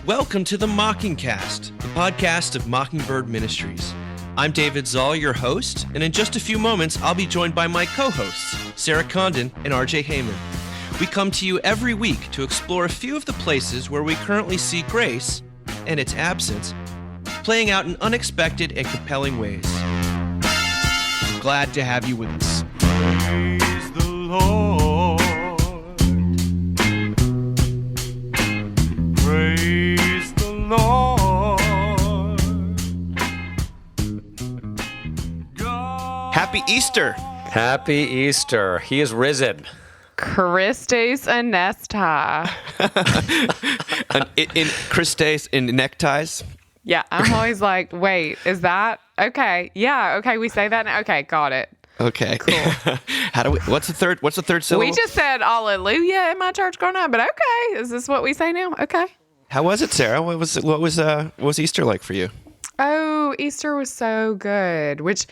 Welcome to the Mockingcast, the podcast of Mockingbird Ministries. I'm David Zoll, your host, and in just a few moments, I'll be joined by my co-hosts, Sarah Condon and RJ Heyman. We come to you every week to explore a few of the places where we currently see grace, and its absence, playing out in unexpected and compelling ways. I'm glad to have you with us. Praise the Lord. Praise the Lord. God. Happy Easter! Happy Easter. He is risen. Christes Anesta. in Christes in neckties. Yeah, I'm always like, wait, is that okay? Yeah, okay, we say that now. Okay, got it. Okay. Cool. What's the third syllable? We just said hallelujah in my church growing up, but okay, is this what we say now? Okay. How was it, Sarah? What was Easter like for you? Oh, Easter was so good, which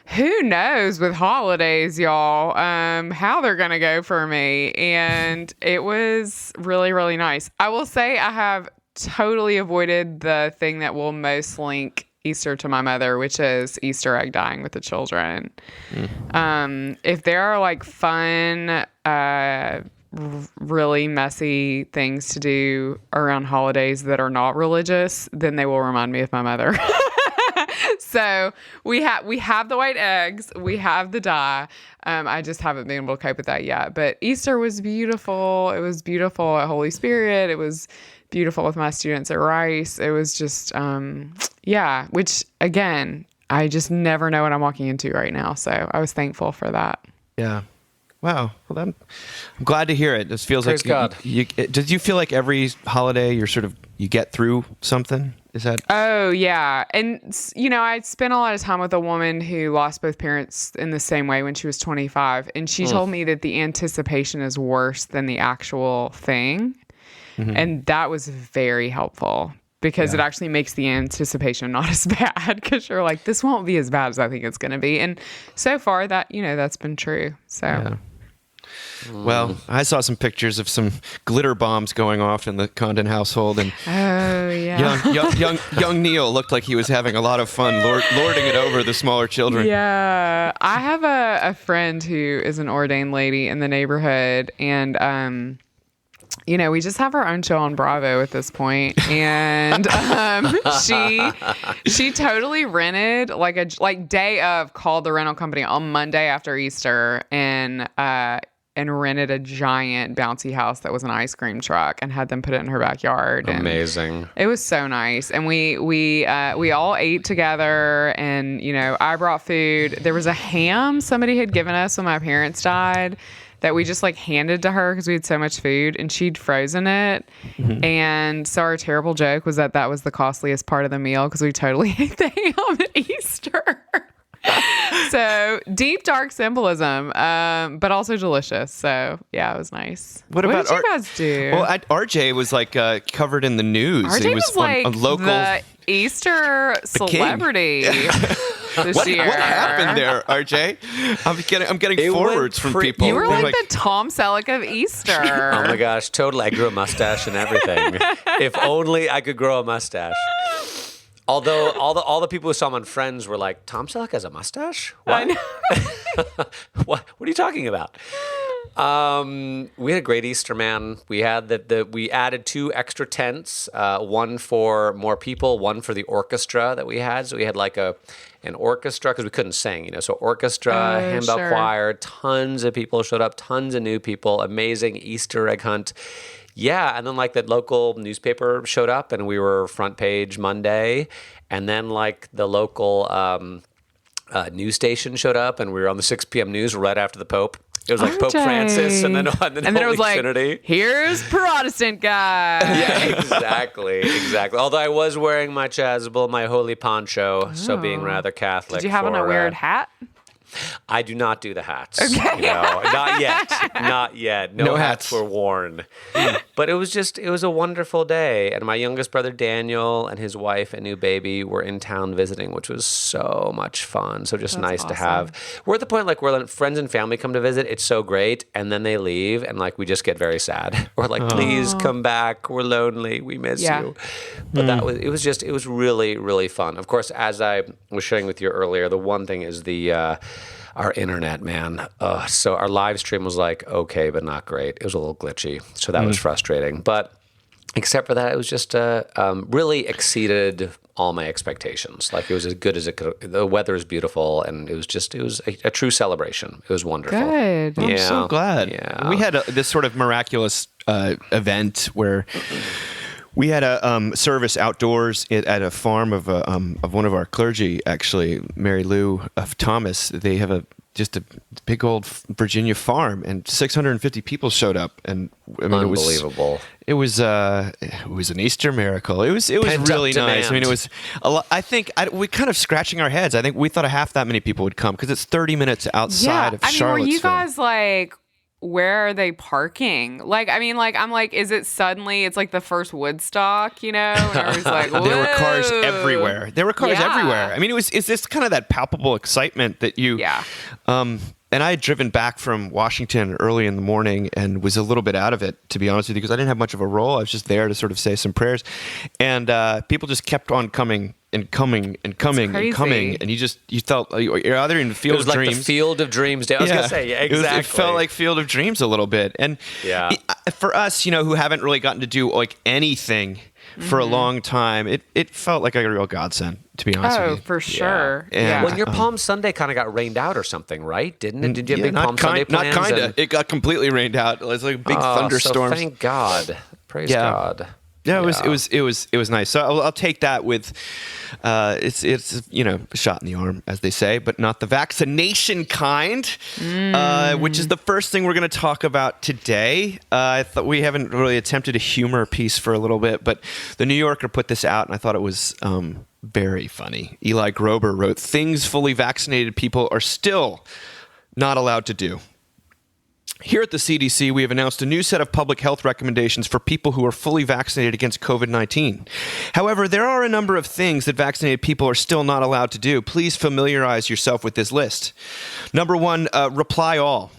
who knows with holidays, y'all, how they're going to go for me. And it was really, really nice. I will say I have totally avoided the thing that will most link Easter to my mother, which is Easter egg dyeing with the children. If there are like fun, really messy things to do around holidays that are not religious, then they will remind me of my mother. So we have the white eggs, we have the dye. I just haven't been able to cope with that yet. But Easter was beautiful. It was beautiful at Holy Spirit. It was beautiful with my students at Rice. It was just, which again, I just never know what I'm walking into right now. So I was thankful for that. Yeah. Wow. Well, I'm glad to hear it. This feels Praise God. Did you feel like every holiday you get through something? Is that? Oh, yeah. And, I spent a lot of time with a woman who lost both parents in the same way when she was 25. And she told me that the anticipation is worse than the actual thing. Mm-hmm. And that was very helpful because it actually makes the anticipation not as bad because you're like, this won't be as bad as I think it's going to be. And so far that, that's been true. So. Yeah. Well, I saw some pictures of some glitter bombs going off in the Condon household, and young Neil looked like he was having a lot of fun lording it over the smaller children. Yeah, I have a friend who is an ordained lady in the neighborhood, and we just have our own show on Bravo at this point, and she totally rented like day of called the rental company on Monday after Easter and rented a giant bouncy house that was an ice cream truck and had them put it in her backyard. Amazing. It was so nice. And we all ate together and, I brought food. There was a ham somebody had given us when my parents died that we just handed to her because we had so much food and she'd frozen it. Mm-hmm. And so our terrible joke was that was the costliest part of the meal because we totally ate the ham at Easter. So deep, dark symbolism, but also delicious. So yeah, it was nice. What did you guys do? Well, RJ was covered in the news. RJ was like on local the Easter celebrity this year. What happened there, RJ? I'm getting forwards from people. You were like the Tom Selleck of Easter. Oh my gosh, totally. I grew a mustache and everything. If only I could grow a mustache. Although all the people who saw him on Friends were like, Tom Selleck has a mustache? What? I know. What are you talking about? We had a great Easter, man. We had we added 2 extra tents, one for more people, one for the orchestra that we had. So we had an orchestra because we couldn't sing, So orchestra, handbell choir, tons of people showed up, tons of new people, amazing Easter egg hunt. Yeah, and then the local newspaper showed up, and we were front page Monday, and then the local news station showed up, and we were on the 6 p.m. news right after the Pope. It was Pope Francis, and then it was Trinity. Here's Protestant guy. Yeah, exactly. Although I was wearing my chasuble, my holy poncho, so being rather Catholic. Did you have on a weird hat? I do not do the hats. Okay. Not yet. No hats were worn. But it was a wonderful day. And my youngest brother, Daniel, and his wife and new baby were in town visiting, which was so much fun. So just nice to have. We're at the point like where friends and family come to visit. It's so great. And then they leave and like we just get very sad. We're like, please come back. We're lonely. We miss you. But it was really, really fun. Of course, as I was sharing with you earlier, the one thing is our internet, man. So our live stream was like, okay, but not great. It was a little glitchy. So that was frustrating. But except for that, it was just really exceeded all my expectations. Like it was as good as it could. The weather is beautiful, and it was a true celebration. It was wonderful. Good. I'm so glad. Yeah. We had this sort of miraculous event where we had a service outdoors at a farm of one of our clergy, actually, Mary Lou of Thomas. They have just a big old Virginia farm, and 650 people showed up, and I mean, unbelievable. It was an Easter miracle. It was really nice. I mean, it was a lot. I think we kind of scratching our heads. I think we thought half that many people would come because it's 30 minutes outside of Charlottesville. Were you guys like, where are they parking? Like, I mean, like, I'm like, is it suddenly, it's like the first Woodstock, you know? And everybody's like, whoa. There were cars everywhere. I mean, it's just kind of that palpable excitement that you... Yeah. And I had driven back from Washington early in the morning and was a little bit out of it, to be honest with you, because I didn't have much of a role. I was just there to sort of say some prayers. And people just kept on coming and coming and coming and coming. And you felt like you're either in the Field of Dreams. It was like the Field of Dreams. I was going to say, yeah, exactly. It felt like Field of Dreams a little bit. And for us, who haven't really gotten to do like anything for a long time, it felt like a real godsend, to be honest with you. Oh, for sure. Yeah. Well, your Palm Sunday kind of got rained out or something, right? Didn't it? Did you have big Palm Sunday plans? Not kind of. It got completely rained out. It was like a big thunderstorm. So thank God. Praise God. Yeah, it was nice. So I'll take that with it's a shot in the arm, as they say, but not the vaccination kind, which is the first thing we're going to talk about today. I thought we haven't really attempted a humor piece for a little bit, but the New Yorker put this out, and I thought it was very funny. Eli Grober wrote, "Things fully vaccinated people are still not allowed to do." Here at the CDC, we have announced a new set of public health recommendations for people who are fully vaccinated against COVID-19. However, there are a number of things that vaccinated people are still not allowed to do. Please familiarize yourself with this list. Number one, reply all.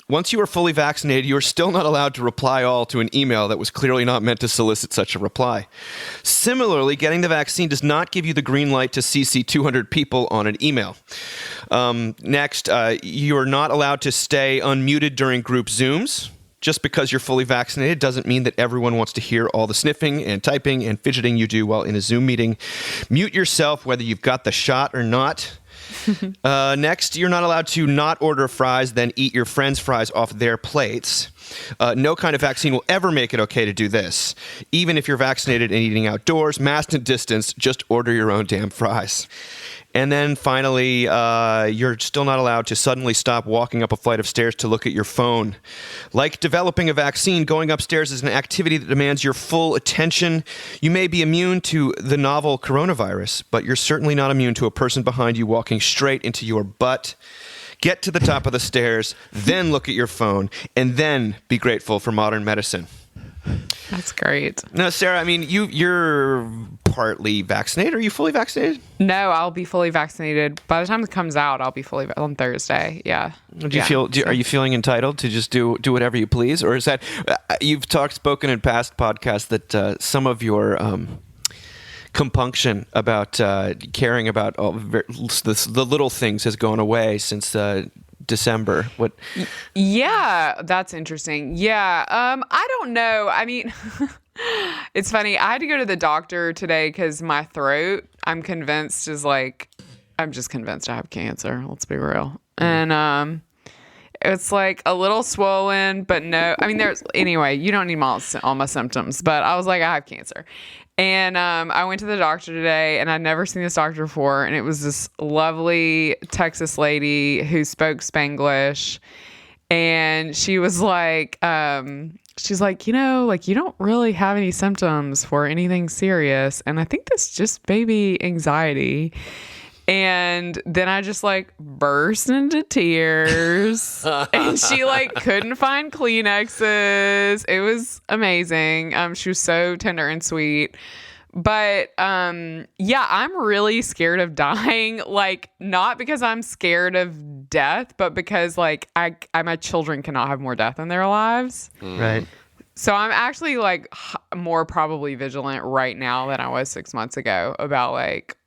Once you are fully vaccinated, you are still not allowed to reply all to an email that was clearly not meant to solicit such a reply. Similarly, getting the vaccine does not give you the green light to CC 200 people on an email. Next, you are not allowed to stay unmuted during group Zooms. Just because you're fully vaccinated doesn't mean that everyone wants to hear all the sniffing and typing and fidgeting you do while in a Zoom meeting. Mute yourself whether you've got the shot or not. Next, you're not allowed to not order fries, then eat your friends' fries off their plates. No kind of vaccine will ever make it okay to do this. Even if you're vaccinated and eating outdoors, masked and distanced, just order your own damn fries. And then finally, you're still not allowed to suddenly stop walking up a flight of stairs to look at your phone. Like developing a vaccine, going upstairs is an activity that demands your full attention. You may be immune to the novel coronavirus, but you're certainly not immune to a person behind you walking straight into your butt. Get to the top of the stairs, then look at your phone, and then be grateful for modern medicine. That's great. Now, Sarah, I mean, you're partly vaccinated. Are you fully vaccinated? No, I'll be fully vaccinated. By the time it comes out, I'll be fully on Thursday. Yeah. Are you feeling entitled to just do whatever you please? Or is that, you've spoken in past podcasts that some of your compunction about caring about all the little things has gone away since December. What? Yeah, that's interesting. Yeah, I don't know. I mean, it's funny. I had to go to the doctor today because my throat, I'm just convinced I have cancer. Let's be real. And it's like a little swollen, but no. I mean, anyway, you don't need all my symptoms, but I was like, I have cancer. And I went to the doctor today, and I'd never seen this doctor before. And it was this lovely Texas lady who spoke Spanglish. And she was like, she's like, you don't really have any symptoms for anything serious. And I think that's just baby anxiety. And then I just like burst into tears and she like couldn't find Kleenexes. It was amazing. She was so tender and sweet. But yeah, I'm really scared of dying. Like, not because I'm scared of death, but because like my children cannot have more death in their lives. Right. So I'm actually like more probably vigilant right now than I was 6 months ago about like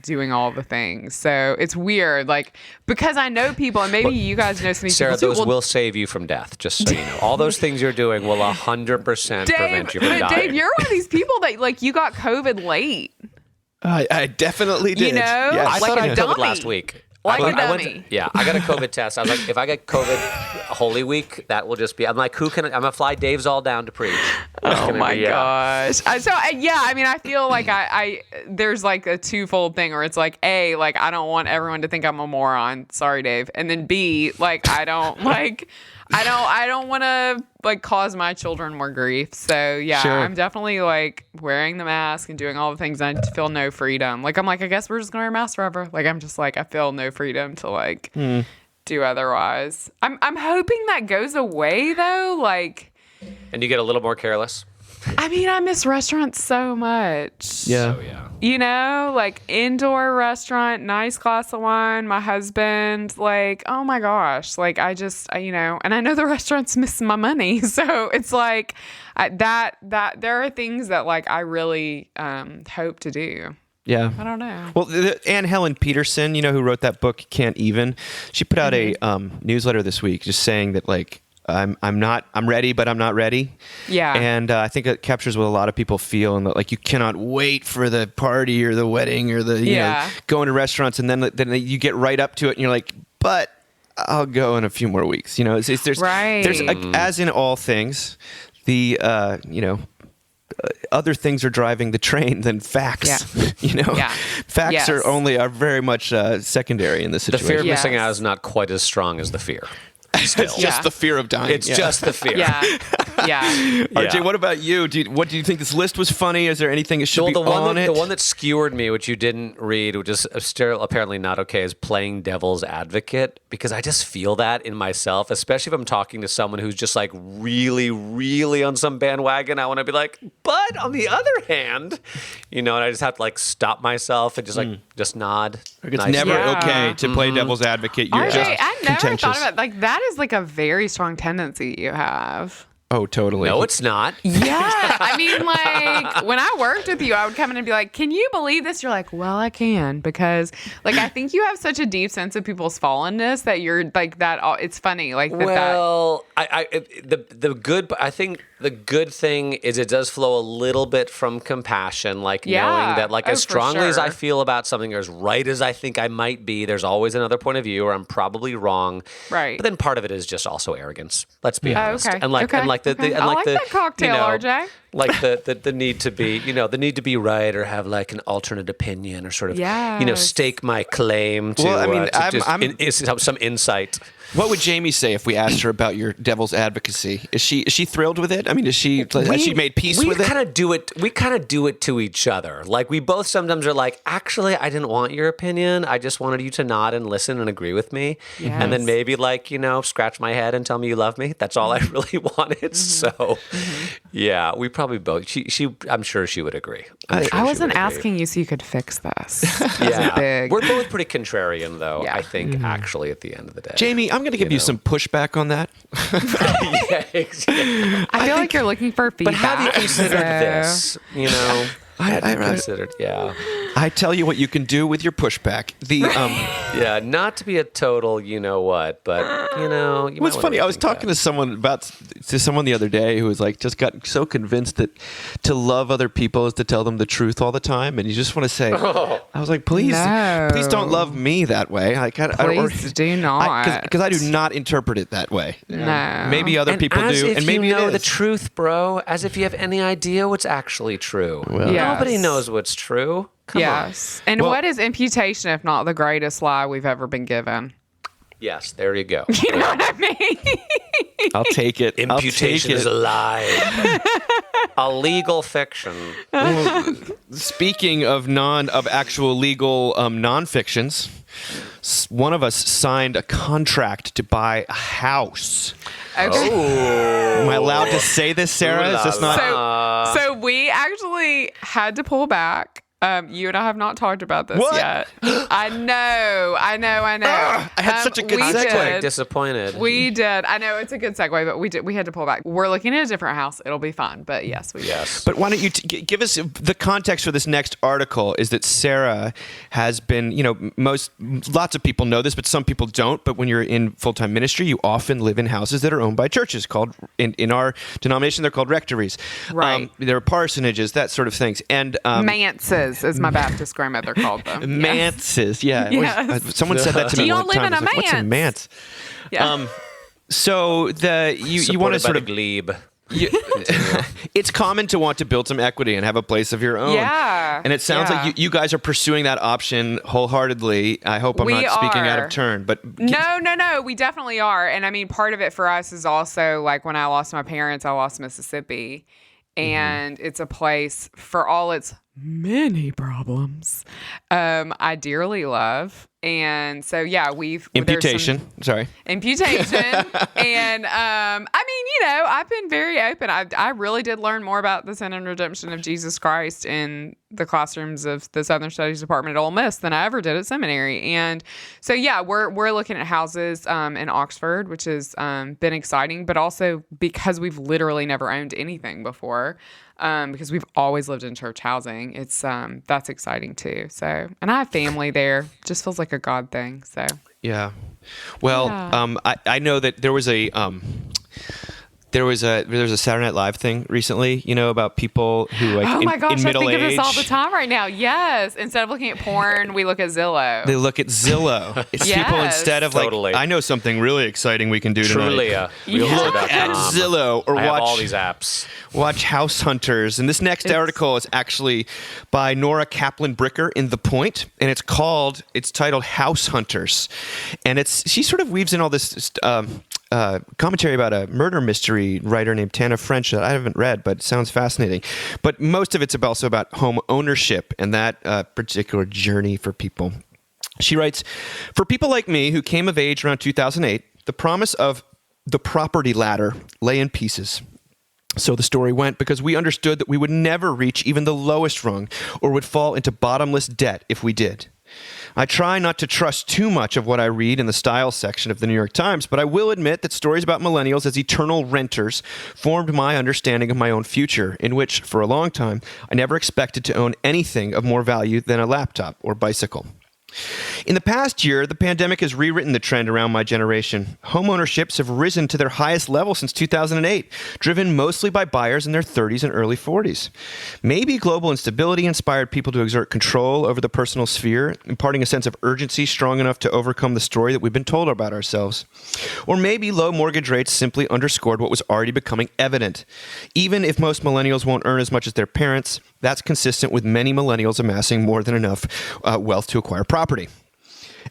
doing all the things. So it's weird, like, because I know people, and maybe you guys know some of these Sarah, people too. those will save you from death, just so you know. All those things you're doing will 100% prevent you from dying. Dave, you're one of these people that like you got COVID late. I definitely did. You know? Yes. I Like thought I a had dummy. COVID last week. Like a I went dummy. I got a COVID test. I was like, if I get COVID Holy Week, that will just be. I'm like, I'm gonna fly Dave's all down to preach. Oh my gosh. I mean, I feel like I there's like a twofold thing where it's like, A, like I don't want everyone to think I'm a moron. Sorry, Dave. And then B, like I don't want to like cause my children more grief. So yeah, Sure. I'm definitely like wearing the mask and doing all the things. And I feel no freedom. Like I'm like, I guess we're just gonna wear masks forever. Like I'm just like, I feel no freedom to like do otherwise. I'm hoping that goes away though. Like, And you get a little more careless. I mean, I miss restaurants so much. Yeah. Oh yeah. You know, like indoor restaurant, nice glass of wine, my husband, like, oh my gosh. Like you know, and I know the restaurants miss my money. So it's like that there are things that like I really hope to do. Yeah. I don't know. Well, Anne Helen Peterson, you know, who wrote that book, Can't Even, she put out a newsletter this week just saying that like, I'm ready, but I'm not ready. Yeah. And I think it captures what a lot of people feel, and that like you cannot wait for the party or the wedding or the, you know, going to restaurants, and then you get right up to it and you're like, but I'll go in a few more weeks. You know, there's as in all things, the, you know, other things are driving the train than facts. Yeah. You know, facts Yes. are very much secondary in this The situation. fear of Yes. missing out is not quite as strong as the fear. It's just Yeah. the fear of dying. It's just the fear. Yeah. Yeah. RJ, what about you? What do you think this list was funny? Is there anything that should be on it? The one that skewered me, which you didn't read, which is still apparently not okay, is playing devil's advocate, because I just feel that in myself, especially if I'm talking to someone who's just like really, really on some bandwagon. I want to be like, but on the other hand, you know, and I just have to like stop myself and just like just nod. It's never Yeah. okay to play devil's advocate. You're RJ, just I never contentious. thought about like that is like a very strong tendency you have. Oh, totally. No, it's not. Yeah. I mean, like, when I worked with you, I would come in and be like, can you believe this? You're like, well, I can, because, like, I think you have such a deep sense of people's fallenness that you're, like, that, it's funny. Like, Well, I think the good thing is it does flow a little bit from compassion, like Yeah. knowing that, like, as Oh, for strongly as I sure. feel about something, or as right as I think I might be, there's always another point of view, or I'm probably wrong. Right. But then part of it is just also arrogance. Let's be Oh, honest. okay. And like, Okay. and like the, Okay. and I like like the, that cocktail, you know, RJ. like the need to be, you know, the need to be right, or have like an alternate opinion, or sort of, you know, Yes. stake my claim to, Well, I mean, some insight. What would Jamie say if we asked her about your devil's advocacy? Is she thrilled with it? I mean, has she made peace with it? We kind of do it to each other. Like, we both sometimes are like, actually, I didn't want your opinion. I just wanted you to nod and listen and agree with me. And then Yes. maybe, like, you know, scratch my head and tell me you love me. That's all I really wanted. So, yeah, we probably both. I'm sure she would agree. I wasn't asking you so you could fix this. Yeah, big. we're both pretty contrarian, though. Yeah. I think actually at the end of the day, Jamie, I'm going to give you some pushback on that. yeah, exactly. I feel like you're looking for feedback. But have you considered this? You know, have you considered? Yeah. I tell you what you can do with your pushback. Yeah, not to be a total, you know what, but you know. You What's might funny, wanna I was rethink talking that. to someone the other day who was like just got so convinced that to love other people is to tell them the truth all the time, and you just want to say, I was like, please don't love me that way. Like, Please do not. because I do not interpret it that way. No. Maybe other And people as do, if and maybe you know it the is. truth, bro. As if you have any idea what's actually true. Yes. Nobody knows what's true. Come on. Yes. And Well- what is imputation if not the greatest lie we've ever been given? Yes, there you go. You know what I mean? I'll take it. Imputation is a lie. A legal fiction. Speaking of actual legal nonfictions, one of us signed a contract to buy a house. Okay. Am I allowed to say this, Sarah? Is this not? So we actually had to pull back. You and I have not talked about this yet. I know. I had such a good segue. Disappointed. We did. I know it's a good segue, but we had to pull back. We're looking at a different house. It'll be fun, but yes, we did. But why don't you give us the context for this next article? Is that Sarah has been, lots of people know this, but some people don't. But when you're in full-time ministry, you often live in houses that are owned by churches. Called in our denomination, they're called rectories. Right. They're parsonages, that sort of things, and manses, as my Baptist grandmother called them. Manses, yeah. Yes. Someone said that to Do me y'all one time. live in a What's a manse? manse? Yeah. So you want to sort of glebe. it's common to want to build some equity and have a place of your own. Yeah. And it sounds like you guys are pursuing that option wholeheartedly. I hope I'm not speaking out of turn, but No, we definitely are. And I mean, part of it for us is also like when I lost my parents, I lost Mississippi. And it's a place, for all its many problems, I dearly love. And so, yeah, Imputation. Imputation. And, I've been very open. I really did learn more about the sin and redemption of Jesus Christ in the classrooms of the Southern Studies Department at Ole Miss than I ever did at seminary. And so, yeah, we're looking at houses in Oxford, which has been exciting, but also because we've literally never owned anything before. Because we've always lived in church housing. It's that's exciting too. So, and I have family there. Just feels like a God thing. So yeah. Well, I know that there was a Saturday Night Live thing recently, about people who oh my gosh, in middle I think age, of this all the time right now. Yes, instead of looking at porn, we look at Zillow. They look at Zillow. It's people instead of Totally. I know something really exciting we can do tonight. Trulia. Look at Zillow or I watch have all these apps. Watch House Hunters. And this next article is actually by Nora Kaplan-Bricker in The Point, and it's titled House Hunters. And she sort of weaves in all this commentary about a murder mystery writer named Tana French that I haven't read, but it sounds fascinating. But most of it's also about home ownership and that particular journey for people. She writes, "For people like me who came of age around 2008, the promise of the property ladder lay in pieces. So the story went because we understood that we would never reach even the lowest rung or would fall into bottomless debt if we did. I try not to trust too much of what I read in the style section of the New York Times, but I will admit that stories about millennials as eternal renters formed my understanding of my own future, in which, for a long time, I never expected to own anything of more value than a laptop or bicycle. In the past year, the pandemic has rewritten the trend around my generation. Homeownerships have risen to their highest level since 2008, driven mostly by buyers in their 30s and early 40s. Maybe global instability inspired people to exert control over the personal sphere, imparting a sense of urgency strong enough to overcome the story that we've been told about ourselves. Or maybe low mortgage rates simply underscored what was already becoming evident. Even if most millennials won't earn as much as their parents, that's consistent with many millennials amassing more than enough wealth to acquire property.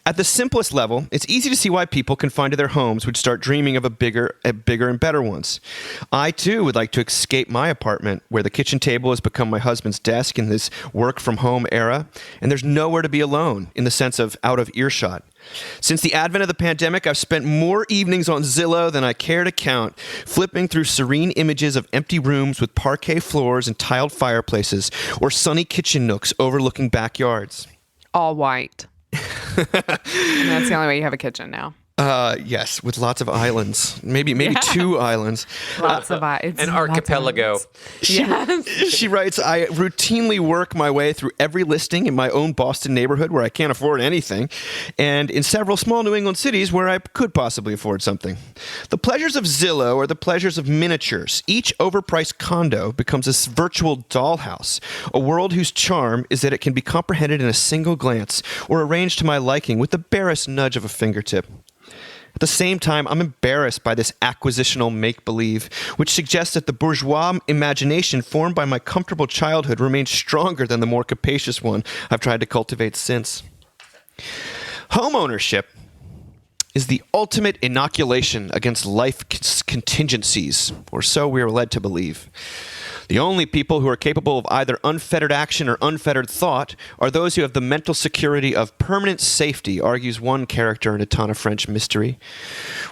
At the simplest level, it's easy to see why people confined to their homes would start dreaming of bigger and better ones. I, too, would like to escape my apartment, where the kitchen table has become my husband's desk in this work-from-home era, and there's nowhere to be alone, in the sense of out of earshot. Since the advent of the pandemic, I've spent more evenings on Zillow than I care to count, flipping through serene images of empty rooms with parquet floors and tiled fireplaces, or sunny kitchen nooks overlooking backyards. All white. And that's the only way you have a kitchen now. Yes, with lots of islands. Maybe two islands. Lots of islands. An archipelago. She writes, I routinely work my way through every listing in my own Boston neighborhood where I can't afford anything, and in several small New England cities where I could possibly afford something. The pleasures of Zillow are the pleasures of miniatures. Each overpriced condo becomes a virtual dollhouse, a world whose charm is that it can be comprehended in a single glance or arranged to my liking with the barest nudge of a fingertip. At the same time, I'm embarrassed by this acquisitional make-believe, which suggests that the bourgeois imagination formed by my comfortable childhood remains stronger than the more capacious one I've tried to cultivate since. Homeownership is the ultimate inoculation against life contingencies, or so we are led to believe. The only people who are capable of either unfettered action or unfettered thought are those who have the mental security of permanent safety, argues one character in a ton of French mystery.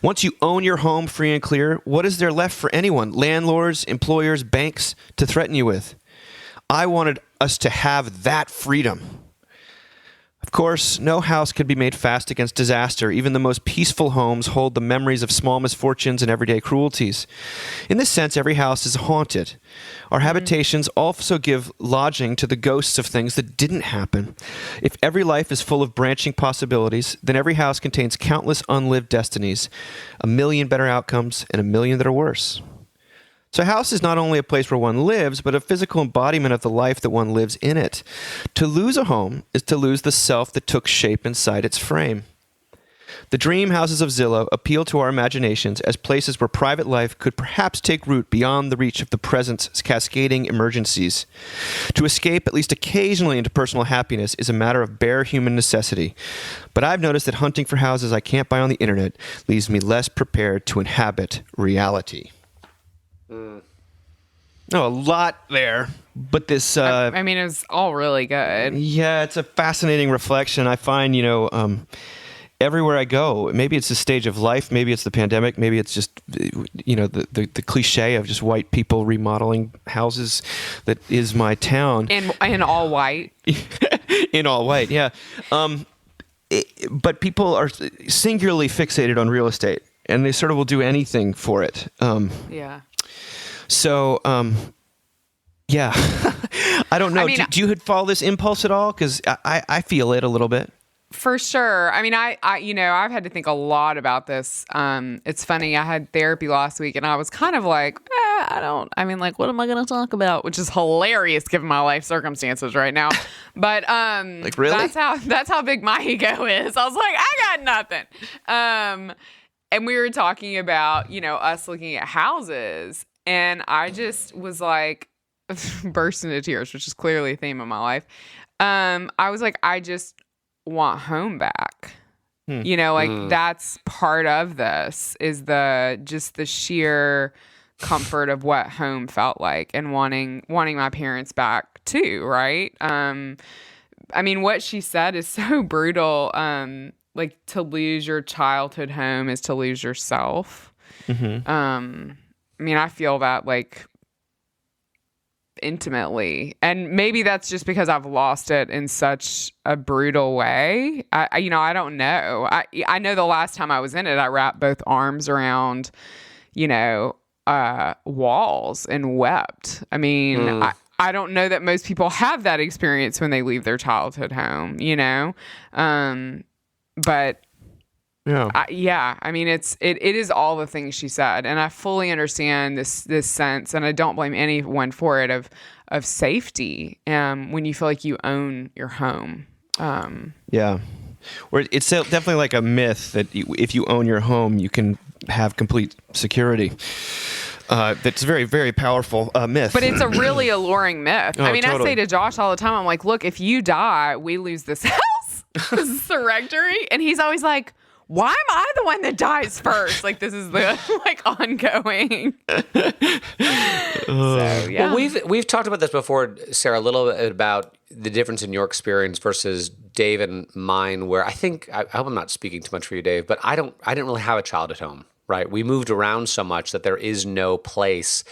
Once you own your home free and clear, what is there left for anyone, landlords, employers, banks, to threaten you with? I wanted us to have that freedom. Of course, no house could be made fast against disaster. Even the most peaceful homes hold the memories of small misfortunes and everyday cruelties. In this sense, every house is haunted. Our habitations also give lodging to the ghosts of things that didn't happen. If every life is full of branching possibilities, then every house contains countless unlived destinies, 1,000,000 better outcomes, and 1,000,000 that are worse. So a house is not only a place where one lives, but a physical embodiment of the life that one lives in it. To lose a home is to lose the self that took shape inside its frame. The dream houses of Zillow appeal to our imaginations as places where private life could perhaps take root beyond the reach of the present's cascading emergencies. To escape at least occasionally into personal happiness is a matter of bare human necessity. But I've noticed that hunting for houses I can't buy on the internet leaves me less prepared to inhabit reality. No, a lot there, but this... I mean, it was all really good. Yeah, it's a fascinating reflection. I find, everywhere I go, maybe it's the stage of life, maybe it's the pandemic, maybe it's just, the cliche of just white people remodeling houses that is my town. In all white. In all white, yeah. But people are singularly fixated on real estate, and they sort of will do anything for it. Yeah. So, yeah, I don't know. I mean, do you follow this impulse at all? Because I feel it a little bit. For sure. I mean, I've had to think a lot about this. It's funny. I had therapy last week, and I was kind of like, what am I going to talk about? Which is hilarious given my life circumstances right now. But like, really? That's how big my ego is. I was like, I got nothing. And we were talking about, us looking at houses. And I just was like, burst into tears, which is clearly a theme of my life. I was like, I just want home back. That's part of this is the sheer comfort of what home felt like and wanting my parents back too, right? I mean, what she said is so brutal. Like, to lose your childhood home is to lose yourself. Mm-hmm. I mean, I feel that, like, intimately. And maybe that's just because I've lost it in such a brutal way. I don't know. I know the last time I was in it, I wrapped both arms around, walls and wept. I mean, I don't know that most people have that experience when they leave their childhood home, but yeah. I mean, it is all the things she said, and I fully understand this sense, and I don't blame anyone for it of safety. When you feel like you own your home. Yeah, or it's definitely like a myth that if you own your home, you can have complete security. That's a very, very powerful myth. But it's a really alluring myth. I mean, totally. I say to Josh all the time, I'm like, look, if you die, we lose this house. This is the rectory, and he's always like, why am I the one that dies first? Like, this is the ongoing. So, yeah. Well, we've talked about this before, Sarah, a little bit about the difference in your experience versus Dave and mine, where I hope I'm not speaking too much for you, Dave, but I didn't really have a child at home, right? We moved around so much that there is no place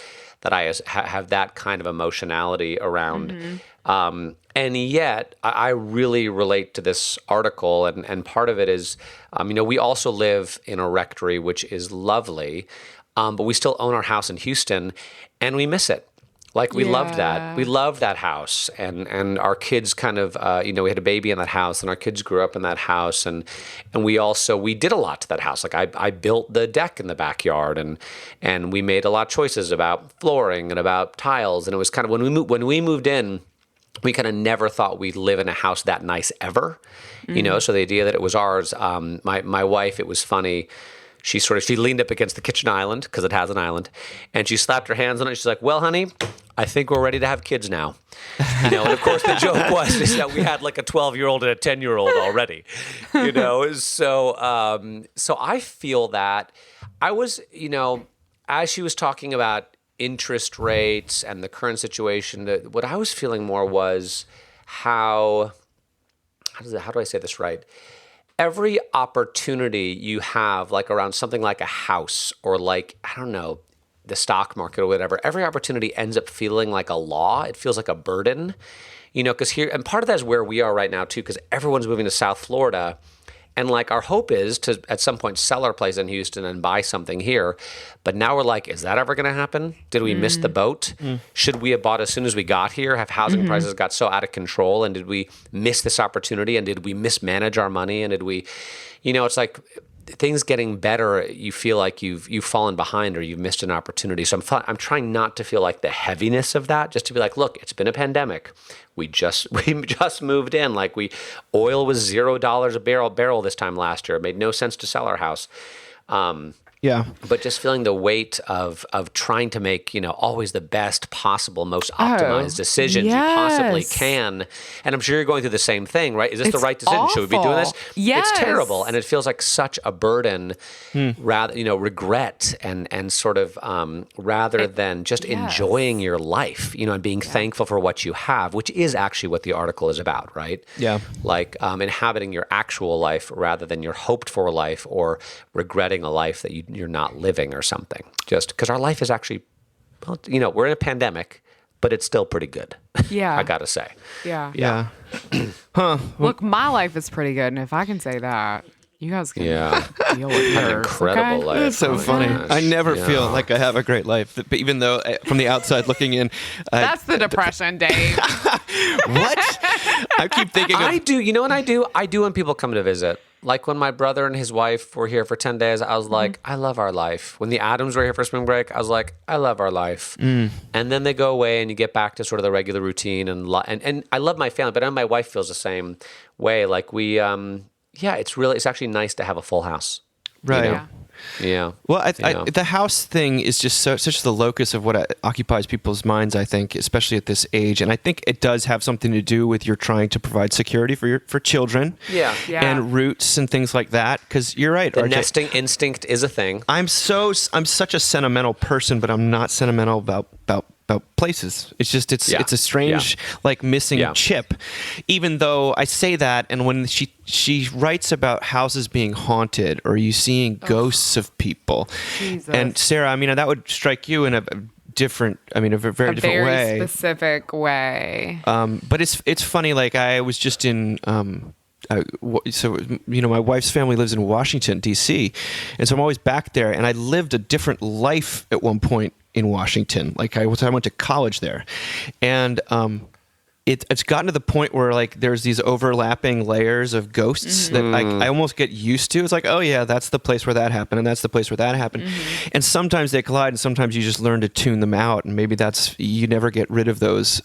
that I have that kind of emotionality around. Mm-hmm. And yet, I really relate to this article, and part of it is, we also live in a rectory, which is lovely, but we still own our house in Houston, and we miss it. Like, we loved that. We loved that house, and our kids kind of, we had a baby in that house, and our kids grew up in that house, and we did a lot to that house. Like, I built the deck in the backyard, and we made a lot of choices about flooring and about tiles, and it was kind of, when we moved in, we kind of never thought we'd live in a house that nice ever, so the idea that it was ours, my wife, it was funny. She leaned up against the kitchen island, because it has an island, and she slapped her hands on it. She's like, well, honey, I think we're ready to have kids now. You know, and of course the joke was is that we had like a 12-year-old and a 10-year-old already. You know, so I feel that I was, you know, as she was talking about interest rates and the current situation, what I was feeling more was how do I say this right? Every opportunity you have, like around something like a house or like, I don't know, the stock market or whatever, every opportunity ends up feeling like a law. It feels like a burden, you know, because here, and part of that is where we are right now too, because everyone's moving to South Florida. And like our hope is to at some point sell our place in Houston and buy something here. But now we're like, is that ever going to happen? Did we miss the boat? Should we have bought as soon as we got here? Have housing prices got so out of control? And did we miss this opportunity? And did we mismanage our money? And did we, you know, it's like things getting better, you feel like you've fallen behind or you've missed an opportunity. So I'm trying not to feel like the heaviness of that, just to be like, look, it's been a pandemic. We just moved in. Like oil was $0 a barrel this time last year. It made no sense to sell our house. Yeah. But just feeling the weight of trying to make, you know, always the best possible, most optimized decisions you possibly can. And I'm sure you're going through the same thing, right? Is this the right decision? Awful. Should we be doing this? Yes. It's terrible. And it feels like such a burden, rather, you know, regret and sort of rather than just enjoying your life, you know, and being thankful for what you have, which is actually what the article is about, right? Yeah. Like inhabiting your actual life rather than your hoped for life or regretting a life that you're not living or something, just because our life is actually, well, you know, we're in a pandemic, but it's still pretty good. Yeah. I gotta say. Yeah. Look, my life is pretty good. And if I can say that, you guys can deal with yours. An incredible life. That's so funny. Gosh. I never feel like I have a great life, but even though from the outside looking in, that's the depression, Dave. What? I keep thinking. I do. You know what I do? I do when people come to visit. Like when my brother and his wife were here for 10 days, I was like, I love our life. When the Adams were here for spring break, I was like, I love our life. And then they go away and you get back to sort of the regular routine. And I love my family, but I know my wife feels the same way. Like we, it's actually nice to have a full house. Right. You know? Yeah. Well, the house thing is just such the locus of what occupies people's minds, I think, especially at this age. And I think it does have something to do with you're trying to provide security for children. Yeah. And roots and things like that. Because you're right. The nesting instinct is a thing. I'm such a sentimental person, but I'm not sentimental about places. It's just it's a strange like missing chip. Even though I say that, and when she writes about houses being haunted or you seeing ghosts of people, Jesus. And Sarah, I mean that would strike you in a very different way, specific way. But it's funny. Like I was just in. So, you know, my wife's family lives in Washington, D.C., and so I'm always back there. And I lived a different life at one point in Washington. Like I went to college there, and it's gotten to the point where like there's these overlapping layers of ghosts that I almost get used to. It's like, oh yeah, that's the place where that happened, and that's the place where that happened. And sometimes they collide, and sometimes you just learn to tune them out, and maybe you never get rid of those.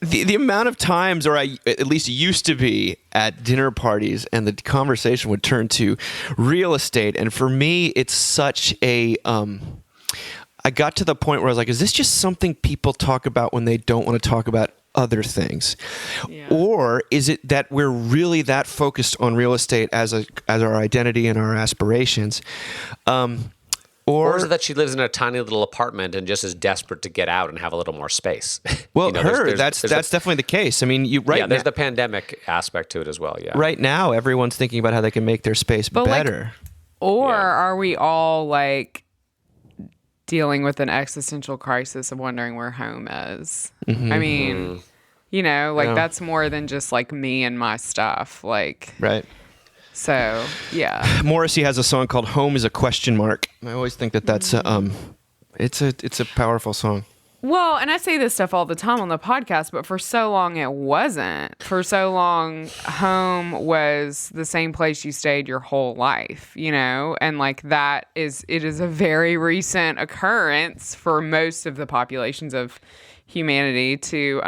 The amount of times, or I at least used to be at dinner parties, and the conversation would turn to real estate. And for me, it's such a, I got to the point where I was like, is this just something people talk about when they don't want to talk about other things? Yeah. Or is it that we're really that focused on real estate as our identity and our aspirations? Or is it that she lives in a tiny little apartment and just is desperate to get out and have a little more space? Well, that's definitely the case. I mean, there's the pandemic aspect to it as well. Yeah. Right now, everyone's thinking about how they can make their space better. Are we all like dealing with an existential crisis of wondering where home is? I mean, you know, like that's more than just like me and my stuff. Like, right. So, yeah. Morrissey has a song called Home is a Question Mark. I always think that's it's a powerful song. Well, and I say this stuff all the time on the podcast, but for so long it wasn't. For so long, home was the same place you stayed your whole life, you know? And like it is a very recent occurrence for most of the populations of humanity to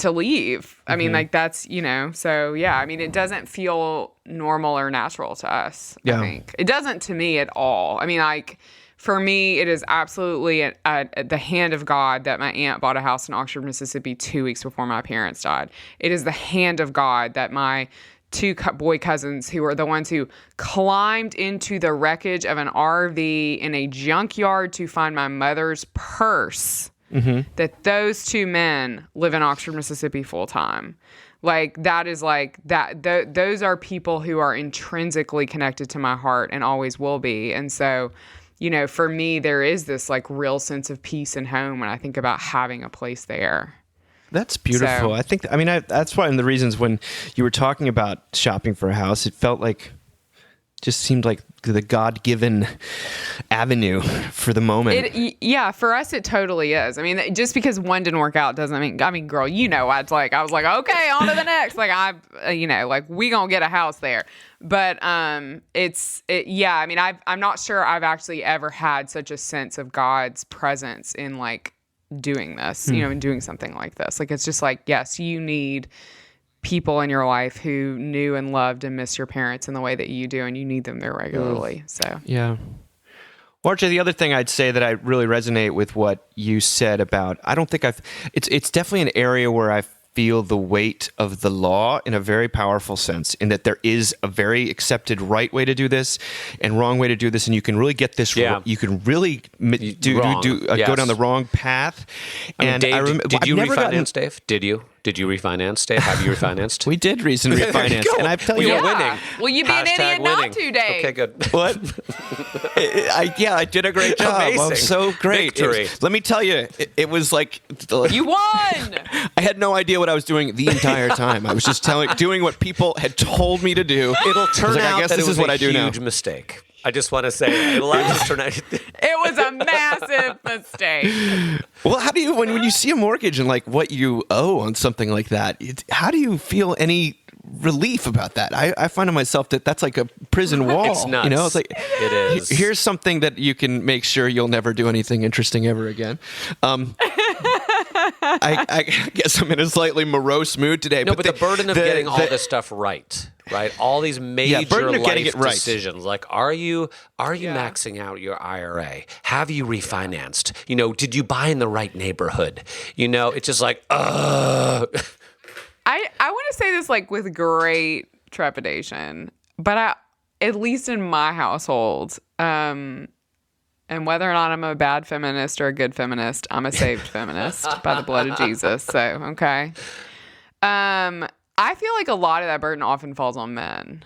leave. I mean, like that's, you know, so yeah, I mean, it doesn't feel normal or natural to us. I think it doesn't to me at all. I mean, like for me, it is absolutely the hand of God that my aunt bought a house in Oxford, Mississippi 2 weeks before my parents died. It is the hand of God that my two boy cousins, who are the ones who climbed into the wreckage of an RV in a junkyard to find my mother's purse, that those two men live in Oxford, Mississippi full time. Like, that is like that. Those are people who are intrinsically connected to my heart and always will be. And so, you know, for me, there is this like real sense of peace and home when I think about having a place there. That's beautiful. So, That's one of the reasons when you were talking about shopping for a house, it felt like, just seemed like the God-given avenue for the moment. Yeah, for us, it totally is. I mean, just because one didn't work out doesn't mean, girl, you know, I was like, okay, on to the next. Like, we gonna get a house there. But I'm not sure I've actually ever had such a sense of God's presence in like doing this, you know, and doing something like this. Like, it's just like, yes, you need people in your life who knew and loved and missed your parents in the way that you do, and you need them there regularly. So yeah. Well, RJ, the other thing I'd say that I really resonate with what you said about, it's definitely an area where I feel the weight of the law in a very powerful sense, in that there is a very accepted right way to do this and wrong way to do this, and you can really get this. Yeah. You can really go down the wrong path. And Dave, did you refinance, Dave? Did you refinance, Dave? Have you refinanced? We did recently refinance, and I've tell you, you're winning. Well, you'd be an idiot not to, Dave. Okay, good. What? I did a great job. Amazing. Oh, so great. Victory. Let me tell you, it was like You won. I had no idea what I was doing the entire time. I was just doing what people had told me to do. It'll turn out I guess that this it is was what a I do now. huge mistake. I just want to say it'll just turn out. It was a massive mistake. Well, how do you, when you see a mortgage and like what you owe on something like that, how do you feel any relief about that? I find to myself that's like a prison wall. It's nuts. You know, it's like, it is. Here's something that you can make sure you'll never do anything interesting ever again. I guess I'm in a slightly morose mood today. No, but the burden of getting all this stuff right? All these major life decisions, like are you maxing out your IRA? Have you refinanced? You know, did you buy in the right neighborhood? You know, it's just like, I want to say this like with great trepidation, but at least in my household, and whether or not I'm a bad feminist or a good feminist, I'm a saved feminist by the blood of Jesus. So, okay. I feel like a lot of that burden often falls on men.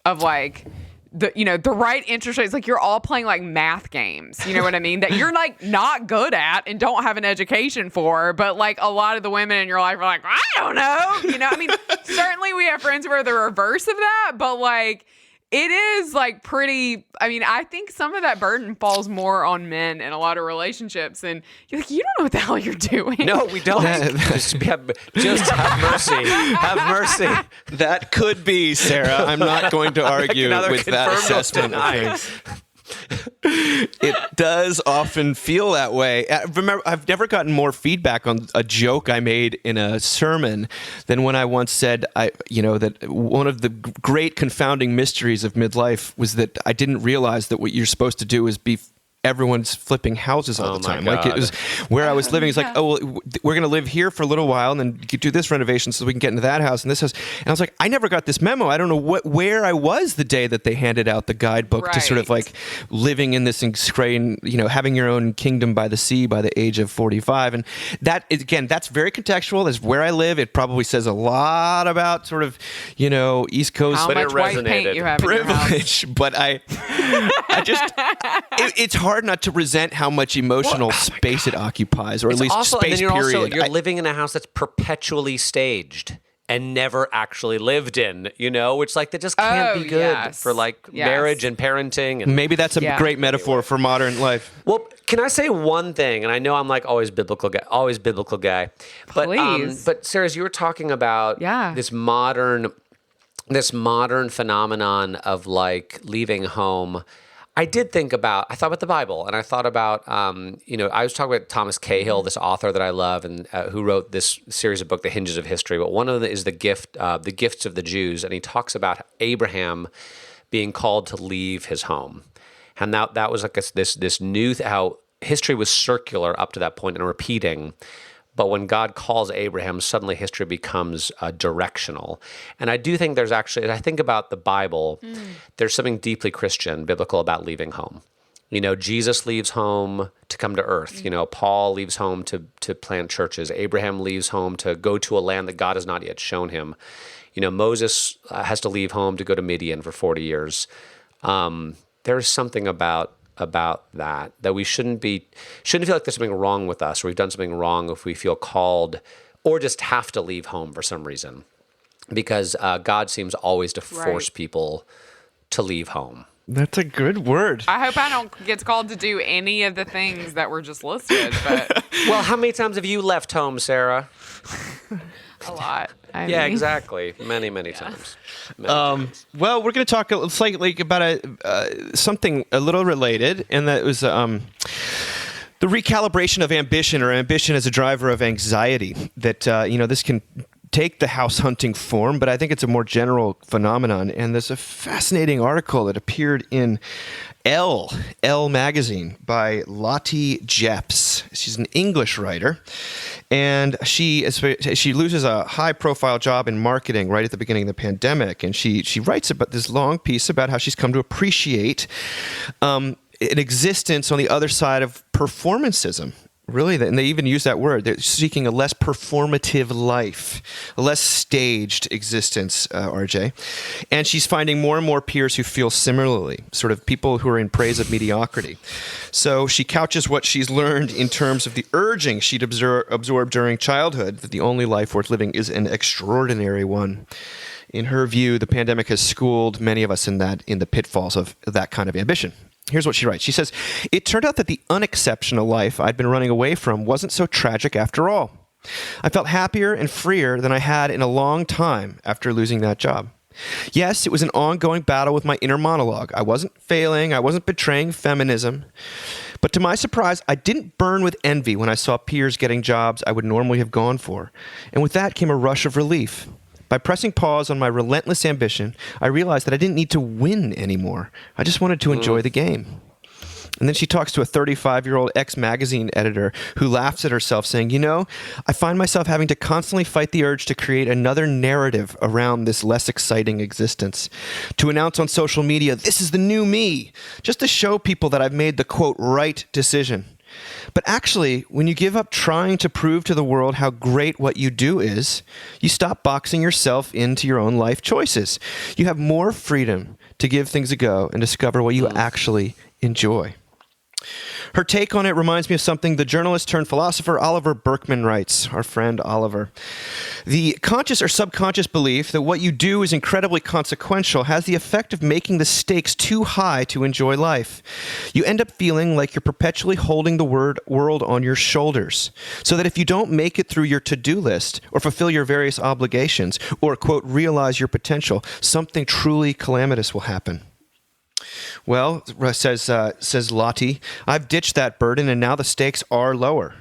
Of like the right interest rates. Like, you're all playing like math games. You know what I mean? That you're like not good at and don't have an education for. But like a lot of the women in your life are like, I don't know. You know, I mean, certainly we have friends who are the reverse of that, but like, it is like pretty, I mean, I think some of that burden falls more on men in a lot of relationships, and you're like, you don't know what the hell you're doing. No, we don't. Just have mercy. Have mercy. That could be, Sarah. I'm not going to argue with that assessment of things. It does often feel that way. Remember, I've never gotten more feedback on a joke I made in a sermon than when I once said, that one of the great confounding mysteries of midlife was that I didn't realize that what you're supposed to do is be everyone's flipping houses all the time. Like, it was where I was living. It's like, oh, well, we're going to live here for a little while and then do this renovation so we can get into that house and this house. And I was like, I never got this memo. I don't know where I was the day that they handed out the guidebook to sort of like living in this insane, having your own kingdom by the sea by the age of 45. And that, again, that's very contextual. That's where I live. It probably says a lot about sort of, East Coast how much white paint you have privilege. In your house. But I just, it's hard not to resent how much emotional space it occupies, or at least also, space and then period. You're living in a house that's perpetually staged and never actually lived in, which like that just can't be good for like marriage and parenting. And maybe that's a great metaphor for modern life. Well, can I say one thing? And I know I'm like always biblical guy, but please. But Sarah, as you were talking about this modern phenomenon of like leaving home, I thought about the Bible, and I thought about, I was talking about Thomas Cahill, this author that I love, and who wrote this series of books, The Hinges of History. But one of them is the Gifts of the Jews, and he talks about Abraham being called to leave his home. And that was like this new how history was circular up to that point and repeating. But when God calls Abraham, suddenly history becomes directional. And I do think there's actually, as I think about the Bible, there's something deeply Christian, biblical about leaving home. You know, Jesus leaves home to come to earth. You know, Paul leaves home to plant churches. Abraham leaves home to go to a land that God has not yet shown him. You know, Moses has to leave home to go to Midian for 40 years. There's something about that we shouldn't feel like there's something wrong with us or we've done something wrong if we feel called or just have to leave home for some reason, because God seems always to force people to leave home. That's a good word. I hope I don't get called to do any of the things that were just listed, but Well, how many times have you left home, Sarah? a lot. Yeah, exactly. Many times. Many times. Well, we're going to talk slightly about something a little related, and that was the recalibration of ambition, or ambition as a driver of anxiety. That this can take the house hunting form, but I think it's a more general phenomenon. And there's a fascinating article that appeared in Elle magazine by Lottie Jeps. She's an English writer, and she loses a high-profile job in marketing right at the beginning of the pandemic, and she writes about this long piece about how she's come to appreciate an existence on the other side of performancism. Really, and they even use that word. They're seeking a less performative life, a less staged existence, RJ. And she's finding more and more peers who feel similarly, sort of people who are in praise of mediocrity. So she couches what she's learned in terms of the urging she'd absorbed during childhood, that the only life worth living is an extraordinary one. In her view, the pandemic has schooled many of us in the pitfalls of that kind of ambition. Here's what she writes. She says, "It turned out that the unexceptional life I'd been running away from wasn't so tragic after all. I felt happier and freer than I had in a long time after losing that job. Yes, it was an ongoing battle with my inner monologue. I wasn't failing. I wasn't betraying feminism. But to my surprise, I didn't burn with envy when I saw peers getting jobs I would normally have gone for. And with that came a rush of relief. By pressing pause on my relentless ambition, I realized that I didn't need to win anymore. I just wanted to enjoy the game." And then she talks to a 35-year-old ex-magazine editor who laughs at herself, saying, "I find myself having to constantly fight the urge to create another narrative around this less exciting existence. To announce on social media, this is the new me, just to show people that I've made the, quote, right decision. But actually, when you give up trying to prove to the world how great what you do is, you stop boxing yourself into your own life choices. You have more freedom to give things a go and discover what you actually enjoy." Her take on it reminds me of something the journalist turned philosopher Oliver Berkman writes, our friend Oliver. "The conscious or subconscious belief that what you do is incredibly consequential has the effect of making the stakes too high to enjoy life. You end up feeling like you're perpetually holding the world on your shoulders, so that if you don't make it through your to-do list or fulfill your various obligations or, quote, realize your potential, something truly calamitous will happen. Well," says Lottie, "I've ditched that burden, and now the stakes are lower.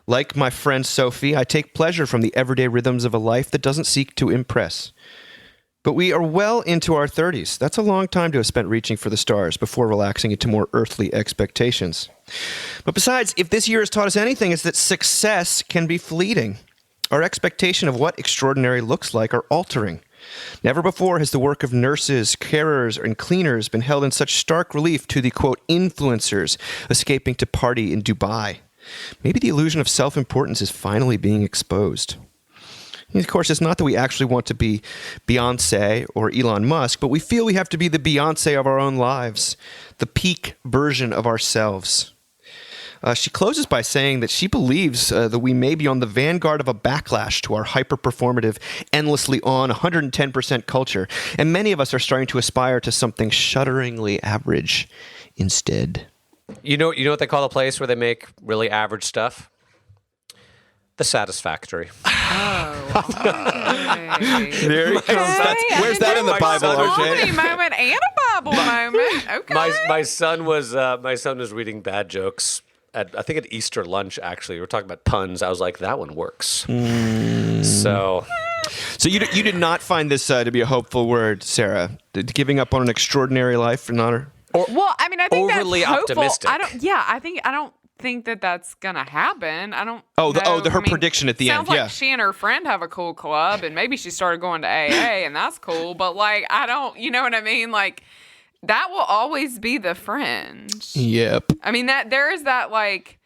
Like my friend Sophie, I take pleasure from the everyday rhythms of a life that doesn't seek to impress. But we are well into our 30s. That's a long time to have spent reaching for the stars before relaxing into more earthly expectations. But besides, if this year has taught us anything, it's that success can be fleeting. Our expectation of what extraordinary looks like are altering. Never before has the work of nurses, carers, and cleaners been held in such stark relief to the, quote, influencers escaping to party in Dubai. Maybe the illusion of self-importance is finally being exposed. And of course, it's not that we actually want to be Beyonce or Elon Musk, but we feel we have to be the Beyonce of our own lives, the peak version of ourselves. She closes by saying that she believes that we may be on the vanguard of a backlash to our hyper-performative, endlessly on 110% culture, and many of us are starting to aspire to something shudderingly average instead. You know what they call the place where they make really average stuff? The Satisfactory. Oh, okay. There it comes. Where's that in the Bible, A comedy RJ? moment and a Bible moment. Okay. My son was reading bad jokes I think at Easter lunch. Actually, we were talking about puns. I was like, that one works. So you did not find this to be a hopeful word, Sarah? Giving up on an extraordinary life in honor? Well, I mean, I think overly that's hopeful. optimistic. I don't think that that's gonna happen. I don't. Her prediction at the end. Sounds like she and her friend have a cool club, and maybe she started going to AA, and that's cool. But like, I don't. You know what I mean? Like, that will always be the fringe. Yep. I mean, that there is that like.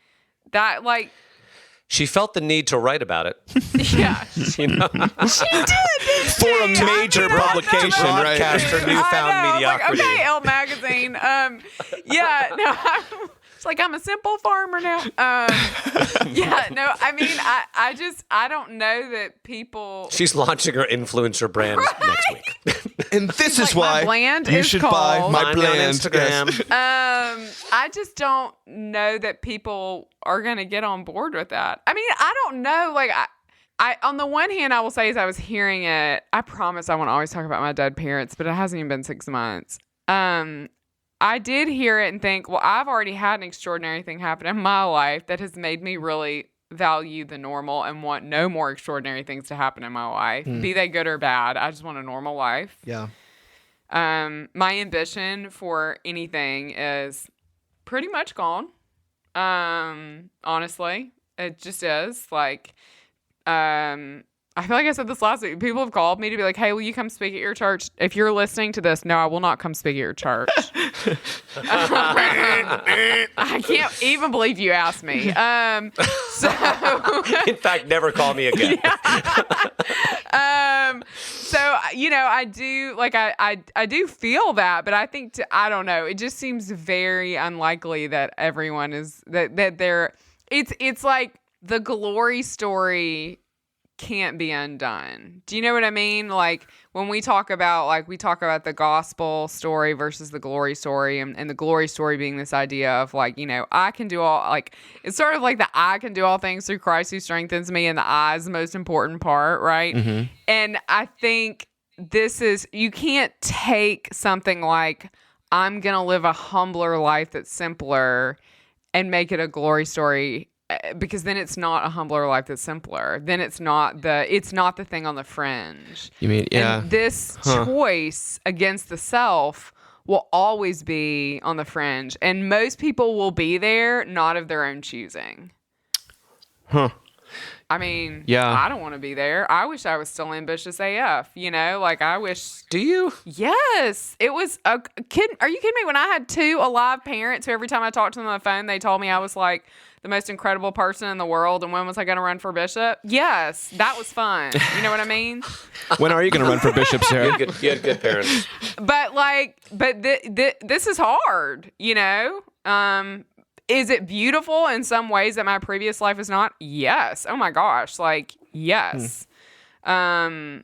She felt the need to write about it. Yeah. She did. For a major publication, right? Broadcast her newfound mediocrity. Like, okay, Elle magazine. Yeah, no, it's like I'm a simple farmer now. Yeah, no, I mean, I don't know that people. She's launching her influencer brand next week. And this is my why bland you is should called. buy my Find me on bland. Instagram. Yes. I just don't know that people are going to get on board with that. I mean, I don't know. Like, I on the one hand, I will say as I was hearing it, I promise I won't always talk about my dead parents, but it hasn't even been 6 months. I did hear it and think, well, I've already had an extraordinary thing happen in my life that has made me really value the normal and want no more extraordinary things to happen in my life, be they good or bad. I just want a normal life. Yeah. My ambition for anything is pretty much gone. Honestly, it just is. Like, I feel like I said this last week. People have called me to be like, hey, will you come speak at your church? If you're listening to this, no, I will not come speak at your church. I can't even believe you asked me. In fact, never call me again. So, you know, I do like, I do feel that, but I think, I don't know. It just seems very unlikely that everyone is, that they're, it's like the glory story can't be undone. Do you know what I mean? Like when we talk about the gospel story versus the glory story, and the glory story being this idea of like, you know, I can do all, like, it's sort of like the I can do all things through Christ who strengthens me, and the I is the most important part, right? Mm-hmm. And I think you can't take something like I'm going to live a humbler life that's simpler and make it a glory story, because then it's not a humbler life that's simpler. Then it's not the thing on the fringe. You mean, yeah. And this choice against the self will always be on the fringe. And most people will be there, not of their own choosing. Huh. I mean, yeah. I don't want to be there. I wish I was still ambitious AF, you know? Like, I wish... Do you? Yes. It was a kid. Are you kidding me? When I had 2 alive parents who every time I talked to them on the phone, they told me I was like the most incredible person in the world, and when was I going to run for bishop? Yes. That was fun. You know what I mean? When are you going to run for bishop, Sarah? You had good parents. But this is hard, you know? Is it beautiful in some ways that my previous life is not? Yes. Oh my gosh. Like, yes. But I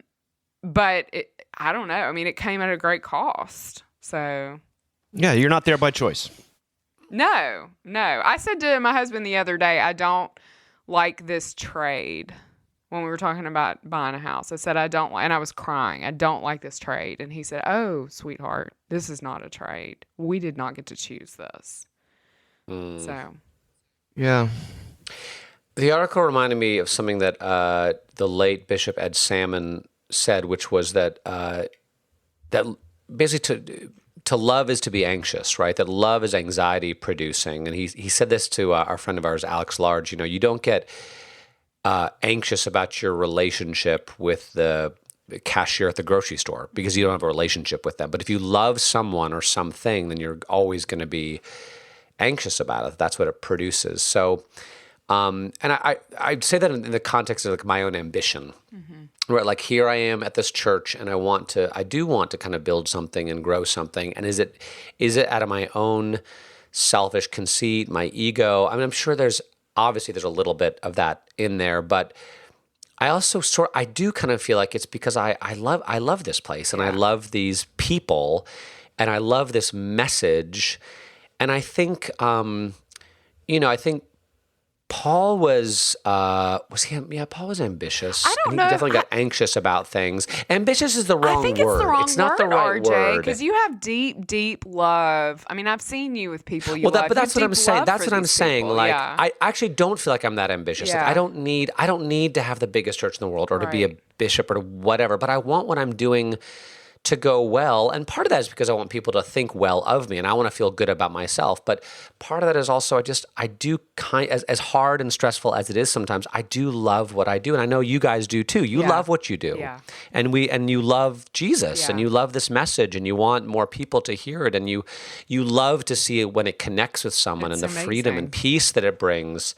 don't know. I mean, it came at a great cost. So. Yeah, you're not there by choice. No. I said to my husband the other day, I don't like this trade. When we were talking about buying a house, I said, and I was crying. I don't like this trade. And he said, oh, sweetheart, this is not a trade. We did not get to choose this. So, yeah. The article reminded me of something that the late Bishop Ed Salmon said, which was that that basically to love is to be anxious, right? That love is anxiety producing, and he said this to our friend of ours, Alex Large. You know, you don't get anxious about your relationship with the cashier at the grocery store because you don't have a relationship with them. But if you love someone or something, then you're always going to be anxious about it. That's what it produces. So, and I'd say that in the context of like my own ambition, right? Like here I am at this church, and I do want to kind of build something and grow something. And is it out of my own selfish conceit, my ego? I mean, I'm sure there's a little bit of that in there, but I also I do kind of feel like it's because I love this place, and I love these people, and I love this message. And I think, I think Paul was he? Yeah, Paul was ambitious. I don't know. He definitely got anxious about things. Ambitious is the wrong word. I think it's the wrong It's not the right RJ, word. because you have deep, deep love. I mean, I've seen you with people you love. But that's You what have I'm deep saying. love That's for what I'm these saying. people. Like, Yeah. I actually don't feel like I'm that ambitious. Yeah. Like, I don't need to have the biggest church in the world or to be a Right. bishop or whatever. But I want what I'm doing to go well. And part of that is because I want people to think well of me and I want to feel good about myself. But part of that is also I do as hard and stressful as it is sometimes, I do love what I do. And I know you guys do too. You love what you do. Yeah. And you love Jesus and you love this message and you want more people to hear it. And you love to see it when it connects with someone It's and the amazing. freedom and peace that it brings.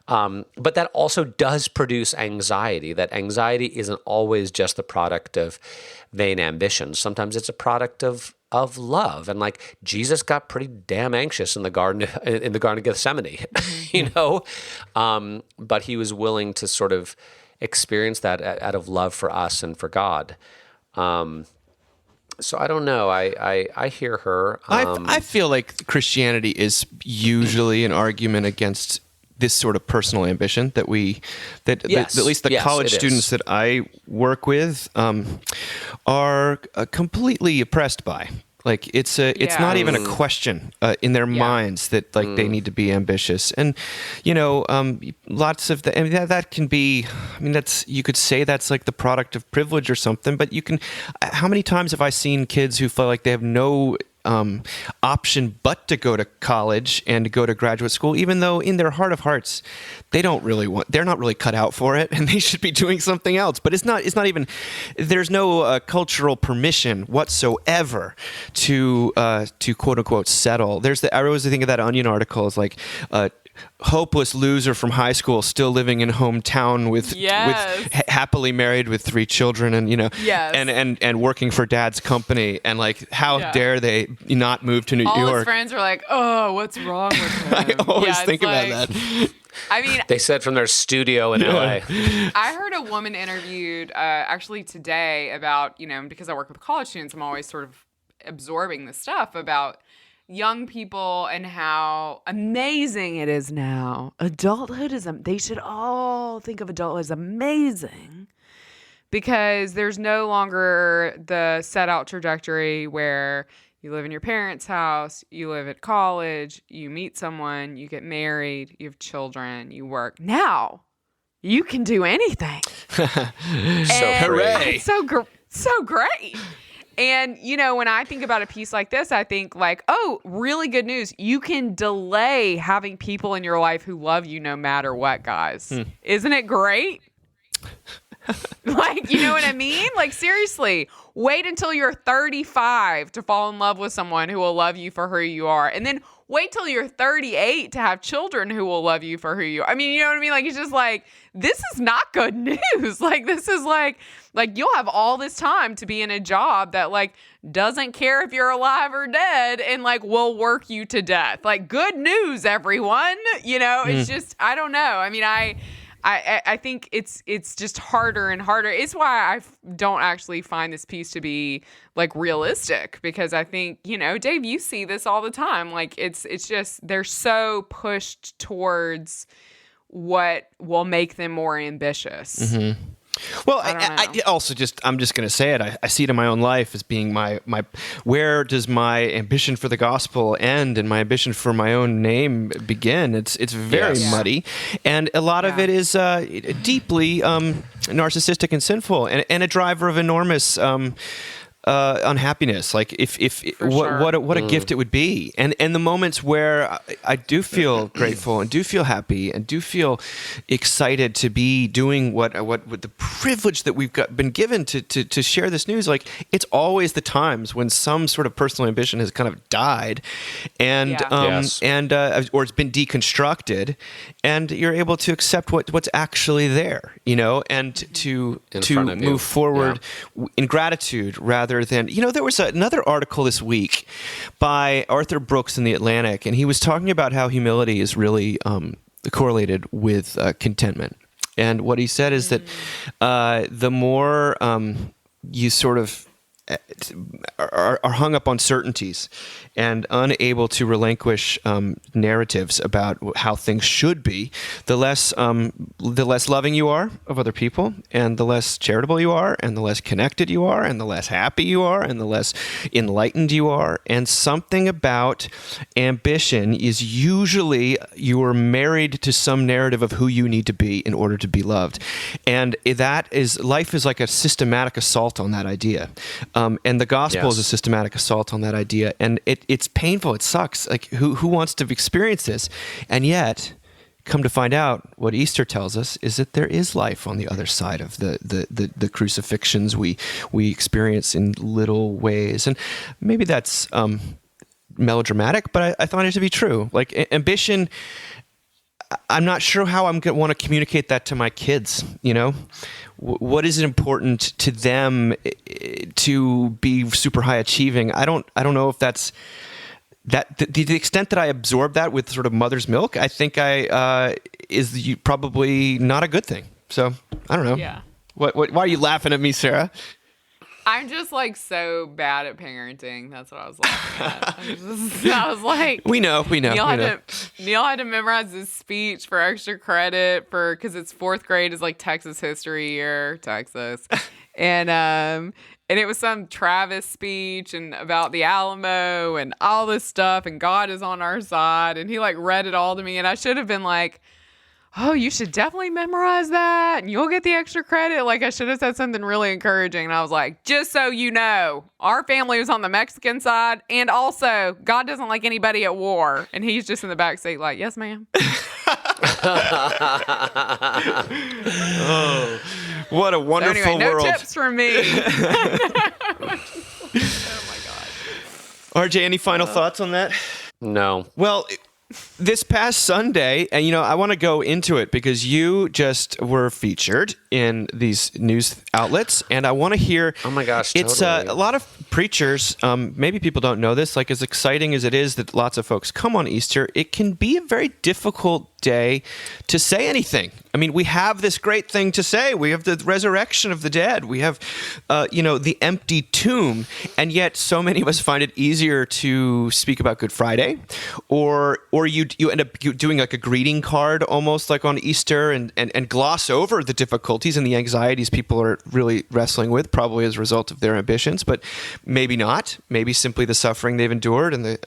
But that also does produce anxiety. That anxiety isn't always just the product of vain ambition. Sometimes it's a product of love. And like Jesus got pretty damn anxious in the Garden of Gethsemane, you know, but he was willing to sort of experience that out of love for us and for God. So I don't know. I hear her. I feel like Christianity is usually an argument against this sort of personal ambition that at least the college students that I work with are completely oppressed by. Like it's not even a question in their minds that like they need to be ambitious, and you know, lots of that can be. I mean, you could say that's like the product of privilege or something. But you can. How many times have I seen kids who feel like they have no option but to go to college and to go to graduate school, even though in their heart of hearts they're not really cut out for it and they should be doing something else. But it's not even, there's no cultural permission whatsoever to quote unquote settle. I always think of that Onion article as like hopeless loser from high school still living in hometown with happily married with 3 children and and working for dad's company, and like how dare they not move to New York. All his friends are like, oh, what's wrong with him? I always think about that. I mean, they said from their studio in LA. I heard a woman interviewed actually today about, because I work with college students, I'm always sort of absorbing this stuff about young people and how amazing it is now. Adulthood they should all think of adulthood as amazing because there's no longer the set out trajectory where you live in your parents' house, you live at college, you meet someone, you get married, you have children, you work. Now you can do anything. Hooray. It's so great. And, when I think about a piece like this, I think like, oh, really good news. You can delay having people in your life who love you no matter what, guys. Isn't it great? Like, you know what I mean? Like, seriously, wait until you're 35 to fall in love with someone who will love you for who you are. And then wait till you're 38 to have children who will love you for who you are. I mean, you know what I mean? Like, it's just like, this is not good news. Like, this is like you'll have all this time to be in a job that like doesn't care if you're alive or dead and like will work you to death. Like, good news, everyone. It's just, I don't know. I mean, I think it's just harder and harder. It's why I don't actually find this piece to be like realistic, because I think, Dave, you see this all the time. Like it's just, they're so pushed towards what will make them more ambitious. Mm-hmm. Well, I also I'm just going to say it. I see it in my own life as being my where does my ambition for the gospel end and my ambition for my own name begin? It's very muddy, and a lot of it is deeply narcissistic and sinful, and a driver of enormous unhappiness. Like what a gift it would be, and the moments where I do feel grateful and do feel happy and do feel excited to be doing what the privilege that we've been given to share this news. Like, it's always the times when some sort of personal ambition has kind of died, and or it's been deconstructed, and you're able to accept what's actually there, and to move forward in gratitude rather than, there was another article this week by Arthur Brooks in The Atlantic, and he was talking about how humility is really correlated with contentment. And what he said is that the more you sort of are hung up on certainties and unable to relinquish narratives about how things should be, the less loving you are of other people, and the less charitable you are, and the less connected you are, and the less happy you are, and the less enlightened you are. And something about ambition is usually you are married to some narrative of who you need to be in order to be loved. And life is like a systematic assault on that idea And the gospel is a Yes. systematic assault on that idea. And it's painful. It sucks. Like, who wants to experience this? And yet, come to find out, what Easter tells us is that there is life on the other side of the crucifixions we experience in little ways. And maybe that's melodramatic, but I find it to be true. Like, ambition, I'm not sure how I'm going to want to communicate that to my kids, you know? What is it important to them to be super high achieving? I don't know if that's that the extent that I absorb that with sort of mother's milk. I think is probably not a good thing. So I don't know. Yeah. Why are you laughing at me, Sarah? I'm just like so bad at parenting. That's what I was laughing at. I was like, We know. Neil had to memorize this speech for extra credit because it's fourth grade is like Texas history year, Texas, and it was some Travis speech and about the Alamo and all this stuff, and God is on our side, and he like read it all to me, and I should have been like, oh, you should definitely memorize that and you'll get the extra credit. Like, I should have said something really encouraging. And I was like, just so you know, our family was on the Mexican side. And also, God doesn't like anybody at war. And he's just in the back seat like, yes, ma'am. Oh, what a wonderful So anyway, world. no tips from me. Oh, my God. RJ, any final thoughts on that? No. Well, this past Sunday, and I want to go into it because you just were featured in these news outlets, and I want to hear. Oh my gosh, it's totally. a lot of preachers. Maybe people don't know this. Like, as exciting as it is that lots of folks come on Easter, it can be a very difficult day to say anything. I mean, we have this great thing to say. We have the resurrection of the dead. We have, the empty tomb. And yet so many of us find it easier to speak about Good Friday, or you end up doing like a greeting card almost like on Easter and gloss over the difficulties and the anxieties people are really wrestling with, probably as a result of their ambitions, but maybe not. Maybe simply the suffering they've endured. And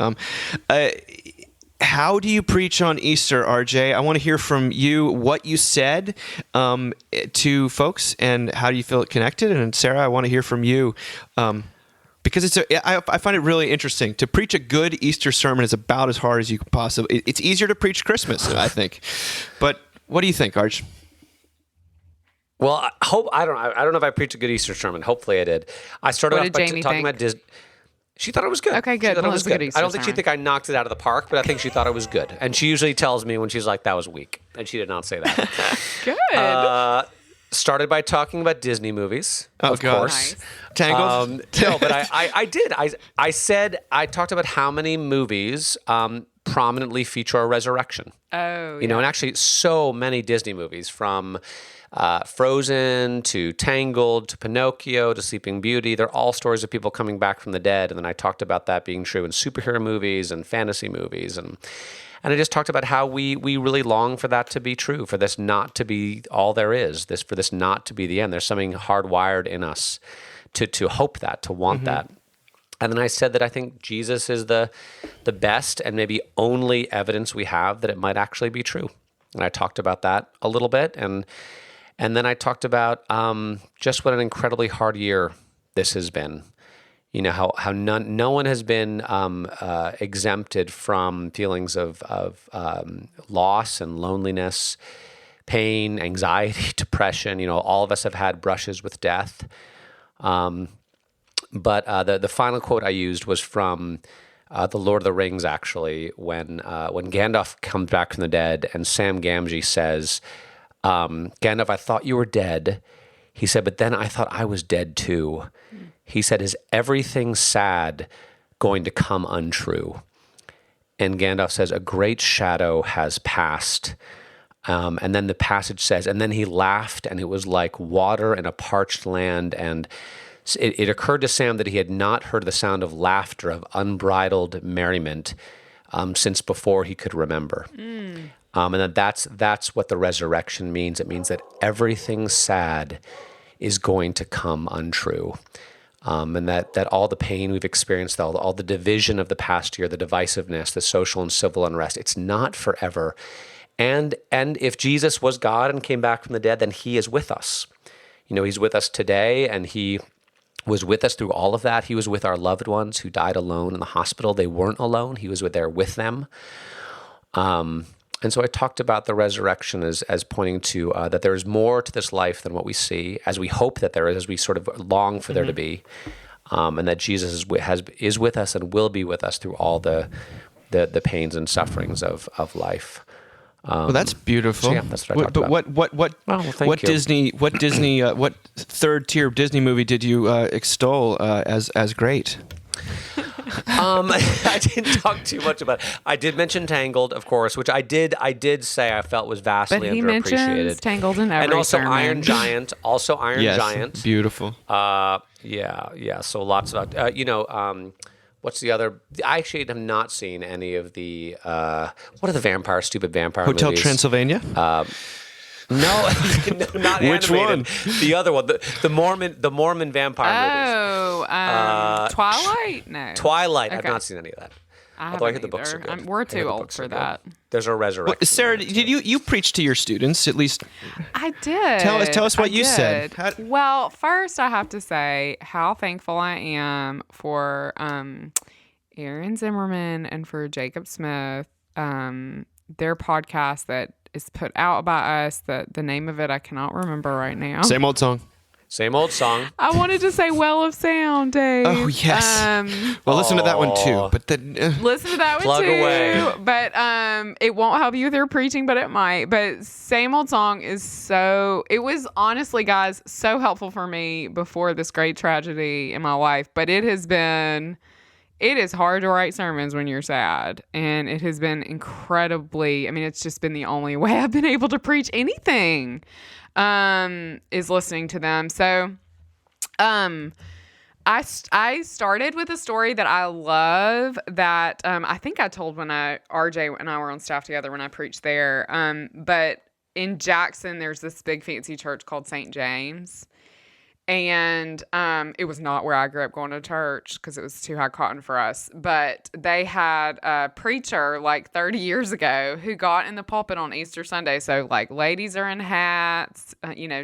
how do you preach on Easter, RJ? I want to hear from you what you said to folks and how do you feel it connected. And Sarah, I want to hear from you because I find it really interesting. To preach a good Easter sermon is about as hard as you can possibly. It's easier to preach Christmas, I think. But what do you think, Arj? Well, I don't know if I preached a good Easter sermon. Hopefully I did. I started What off did by Jamie talking think? about Disney. She thought it was good. Okay, good. She thought Well, it was it was a good good. Easter I don't think she'd sermon. think I knocked it out of the park, but I think she thought it was good. And she usually tells me when she's like, that was weak. And she did not say that. Good. Started by talking about Disney movies, Oh, of God. course. Nice. Tangled? No, but I did. I talked about how many movies prominently feature a resurrection. Oh, You know, and actually so many Disney movies, from Frozen to Tangled to Pinocchio to Sleeping Beauty, they're all stories of people coming back from the dead. And then I talked about that being true in superhero movies and fantasy movies. And I just talked about how we really long for that to be true, for this not to be all there is, for this not to be the end. There's something hardwired in us to hope that, to want that. And then I said that I think Jesus is the best and maybe only evidence we have that it might actually be true. And I talked about that a little bit. And then I talked about just what an incredibly hard year this has been. You know, how no one has been exempted from feelings of loss and loneliness, pain, anxiety, depression. You know, all of us have had brushes with death. But the final quote I used was from The Lord of the Rings, actually, when Gandalf comes back from the dead and Sam Gamgee says, Gandalf, I thought you were dead. He said, but then I thought I was dead too. He said, is everything sad going to come untrue? And Gandalf says, a great shadow has passed. And then the passage says, and then he laughed, and it was like water in a parched land. And it occurred to Sam that he had not heard the sound of laughter, of unbridled merriment, since before he could remember. And that's what the resurrection means. It means that everything sad is going to come untrue. And that all the pain we've experienced, all the division of the past year, the divisiveness, the social and civil unrest, it's not forever. And if Jesus was God and came back from the dead, then he is with us. You know, he's with us today, and he was with us through all of that. He was with our loved ones who died alone in the hospital. They weren't alone. He was there with them. And so I talked about the resurrection as pointing to that there is more to this life than what we see, as we hope that there is, as we sort of long for there to be, and that Jesus is with us and will be with us through all the pains and sufferings of life. Well, that's beautiful. So yeah, that's what I talked about. What Disney, what third tier Disney movie did you extol as great? I didn't talk too much about it. I did mention Tangled, of course, which I did say I felt was vastly But he underappreciated. mentions Tangled in every and also sermon. Iron Giant. Yes, Giant. beautiful. Yeah. So lots of what's the other? I actually have not seen any of the what are the stupid vampire Hotel movies? Transylvania? No, not Which animated. one? The other one, the Mormon vampire movies. Twilight? No. Twilight. I've Okay. not seen any of that. I Although I hear haven't the books are either. good. We're I hear too the old books for are good. that. There's a resurrection. Sarah, did you preach to your students at least? I did. Tell us what I you said. did. Well, first I have to say how thankful I am for Aaron Zimmerman and for Jacob Smith. Their podcast that is put out by us. The name of it I cannot remember right now. Same old song. Same old song. I wanted to say Well of Sound, Dave. Oh, yes. Well, listen to that one too. But then, Listen to that Plug one too. away. But it won't help you with your preaching, but it might. But Same Old Song it was honestly, guys, so helpful for me before this great tragedy in my life. But it is hard to write sermons when you're sad. And it has been incredibly, it's just been the only way I've been able to preach anything, is listening to them. So, I started with a story that I love that, I think I told when RJ and I were on staff together when I preached there. But in Jackson, there's this big fancy church called St. James. And it was not where I grew up going to church because it was too high cotton for us. But they had a preacher like 30 years ago who got in the pulpit on Easter Sunday. So like ladies are in hats,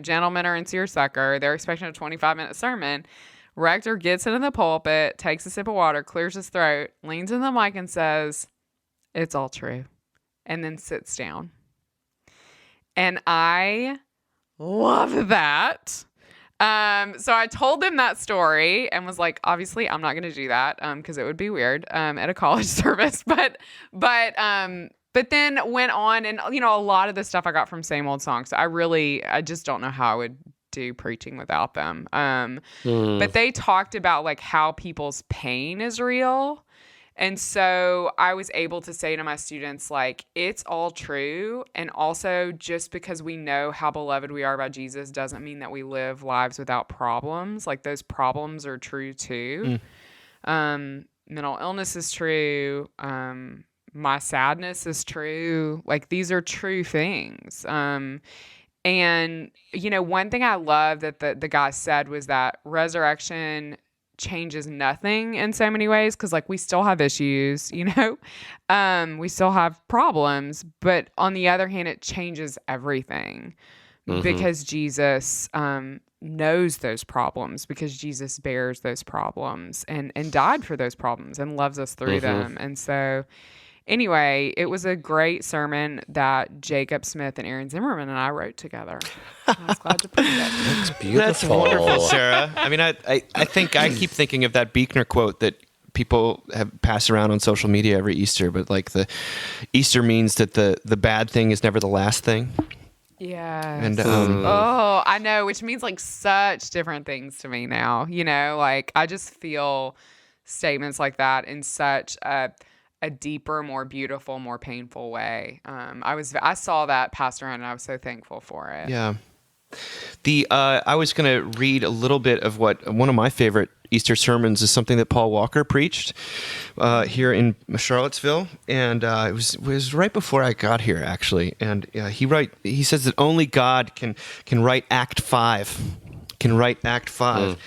gentlemen are in seersucker. They're expecting a 25-minute sermon. Rector gets into the pulpit, takes a sip of water, clears his throat, leans in the mic and says, "It's all true," and then sits down. And I love that. So I told them that story and was like, obviously I'm not going to do that, cause it would be weird, at a college service, but then went on and, a lot of the stuff I got from Same Old Songs. I just don't know how I would do preaching without them. But they talked about like how people's pain is real. And so I was able to say to my students, like, it's all true. And also, just because we know how beloved we are by Jesus doesn't mean that we live lives without problems. Like, those problems are true too. Mental illness is true. My sadness is true. Like, these are true things. And, one thing I love that the guy said was that resurrection changes nothing in so many ways, because like we still have issues, we still have problems, but on the other hand, it changes everything because Jesus knows those problems, because Jesus bears those problems and died for those problems and loves us through them. And so anyway, it was a great sermon that Jacob Smith and Aaron Zimmerman and I wrote together. I was glad to preach it. That's beautiful. That's wonderful, Sarah. I think I keep thinking of that Buechner quote that people have passed around on social media every Easter, but like the Easter means that the bad thing is never the last thing. Yeah. And I know, which means like such different things to me now. Like I just feel statements like that in such a deeper, more beautiful, more painful way. I saw that passed around and I was so thankful for it. Yeah. I was going to read a little bit of what one of my favorite Easter sermons is, something that Paul Walker preached here in Charlottesville, and it was right before I got here actually. And he says that only God can write Act 5. Can write Act 5.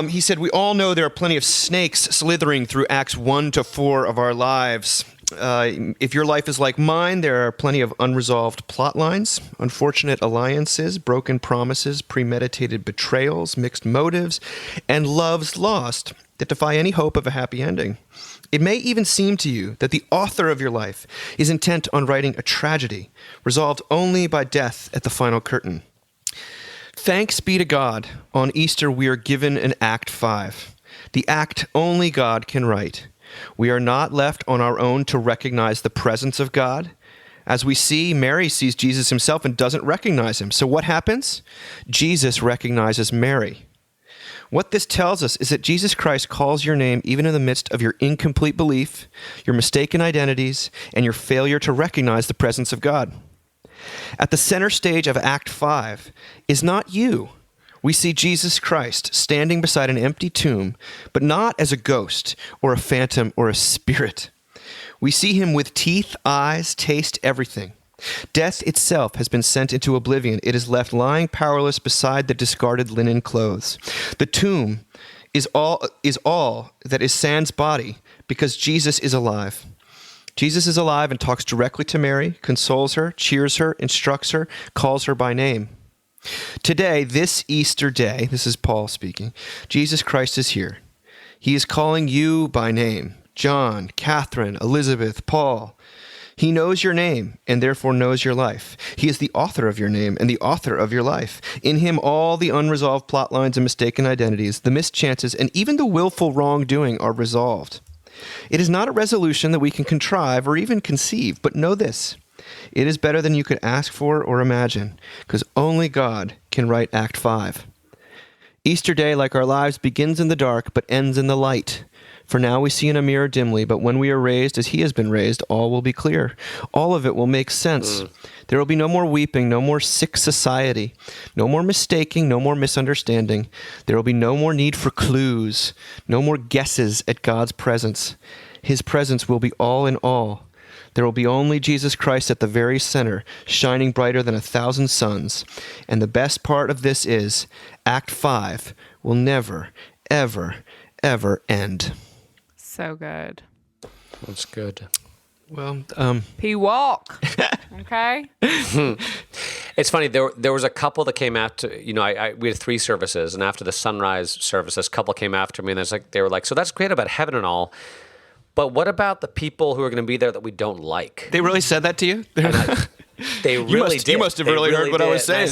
He said, "We all know there are plenty of snakes slithering through Acts 1 to 4 of our lives. If your life is like mine, there are plenty of unresolved plot lines, unfortunate alliances, broken promises, premeditated betrayals, mixed motives, and loves lost that defy any hope of a happy ending. It may even seem to you that the author of your life is intent on writing a tragedy, resolved only by death at the final curtain. Thanks be to God, on Easter we are given an Act 5, the act only God can write. We are not left on our own to recognize the presence of God. As we see, Mary sees Jesus himself and doesn't recognize him. So what happens? Jesus recognizes Mary. What this tells us is that Jesus Christ calls your name even in the midst of your incomplete belief, your mistaken identities, and your failure to recognize the presence of God. At the center stage of Act 5 is not you. We see Jesus Christ standing beside an empty tomb, but not as a ghost or a phantom or a spirit. We see him with teeth, eyes, taste, everything. Death itself has been sent into oblivion. It is left lying powerless beside the discarded linen clothes. The tomb is all that is Sand's body because Jesus is alive. Jesus is alive and talks directly to Mary, consoles her, cheers her, instructs her, calls her by name. Today, this Easter day, this is Paul speaking, Jesus Christ is here. He is calling you by name, John, Catherine, Elizabeth, Paul. He knows your name and therefore knows your life. He is the author of your name and the author of your life. In him, all the unresolved plot lines and mistaken identities, the missed chances, and even the willful wrongdoing are resolved. It is not a resolution that we can contrive or even conceive, but know this. It is better than you could ask for or imagine, because only God can write Act 5. Easter Day, like our lives, begins in the dark, but ends in the light. For now we see in a mirror dimly, but when we are raised as he has been raised, all will be clear. All of it will make sense. There will be no more weeping, no more sick society, no more mistaking, no more misunderstanding. There will be no more need for clues, no more guesses at God's presence. His presence will be all in all. There will be only Jesus Christ at the very center, shining brighter than 1,000 suns. And the best part of this is, Act 5 will never, ever, ever end. So good. That's good. Well, P walk. Okay. It's funny. There was a couple that came after. We had 3 services, and after the sunrise service, this couple came after me, and they were like, "So that's great about heaven and all, but what about the people who are going to be there that we don't like?" they really said that to you? They really did. You must have really heard what I was saying.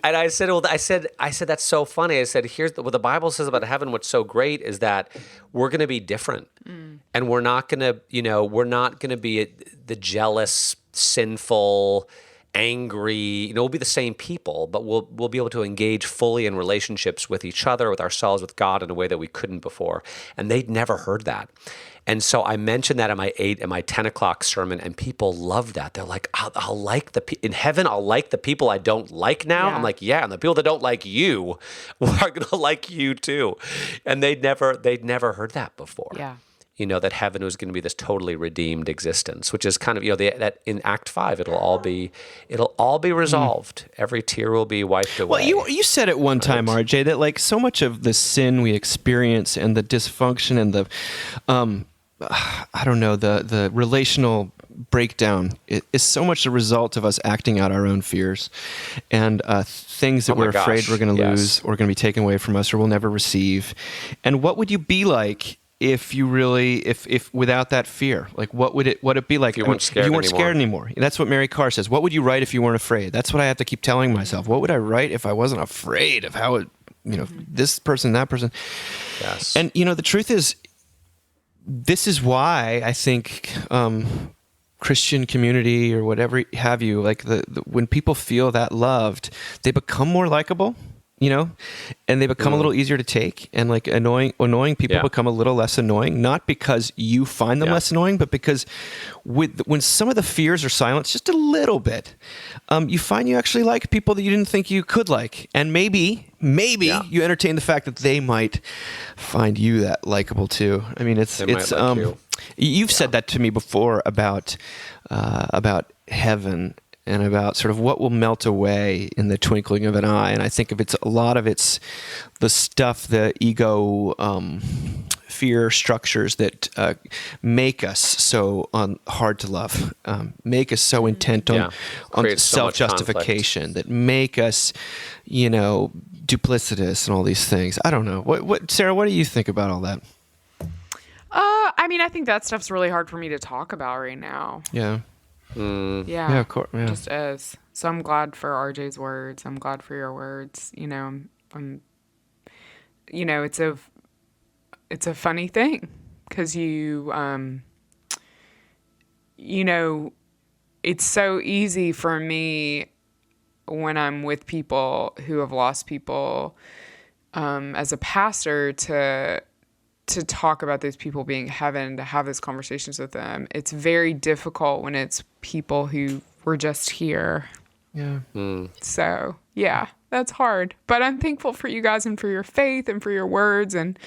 I said, that's so funny. I said, here's what the Bible says about heaven. What's so great is that we're going to be different, and we're not going to be the jealous, sinful, angry. We'll be the same people, but we'll be able to engage fully in relationships with each other, with ourselves, with God in a way that we couldn't before. And they'd never heard that. And so I mentioned that in my 10 o'clock sermon, and people loved that. They're like, I'll like in heaven, I'll like the people I don't like now. Yeah. I'm like, yeah, and the people that don't like you are going to like you too. And they'd never heard that before. Yeah. That heaven was going to be this totally redeemed existence, which is kind of, that in Act 5, it'll all be resolved. Every tear will be wiped away. Well, you said at one time, RJ, that like so much of the sin we experience and the dysfunction and the, the relational breakdown is so much a result of us acting out our own fears and things that we're afraid we're going to lose or going to be taken away from us or we'll never receive. And what would you be like if you really, if without that fear? Like, what would it be like if you weren't scared anymore? That's what Mary Carr says. What would you write if you weren't afraid? That's what I have to keep telling myself. What would I write if I wasn't afraid of how it, this person, that person? Yes. And, the truth is, this is why I think Christian community or whatever have you, like when people feel that loved, they become more likable, and they become a little easier to take, and like annoying people become a little less annoying, not because you find them less annoying, but because when some of the fears are silenced just a little bit, you find you actually like people that you didn't think you could like, and maybe you entertain the fact that they might find you that likable too. I mean, you've said that to me before about heaven and about sort of what will melt away in the twinkling of an eye. And I think a lot of it's the stuff, the ego fear structures that make us so hard to love, make us so intent on Creates so much self-justification, that make us, duplicitous and all these things. I don't know. What Sarah, what do you think about all that? I think that stuff's really hard for me to talk about right now. Yeah. Yeah. Yeah, of course. Yeah. Just is. So I'm glad for RJ's words. I'm glad for your words. I'm it's a funny thing because it's so easy for me when I'm with people who have lost people, as a pastor to talk about those people being in heaven, to have those conversations with them. It's very difficult when it's people who were just here. Yeah. So, yeah, that's hard. But I'm thankful for you guys and for your faith and for your words. And,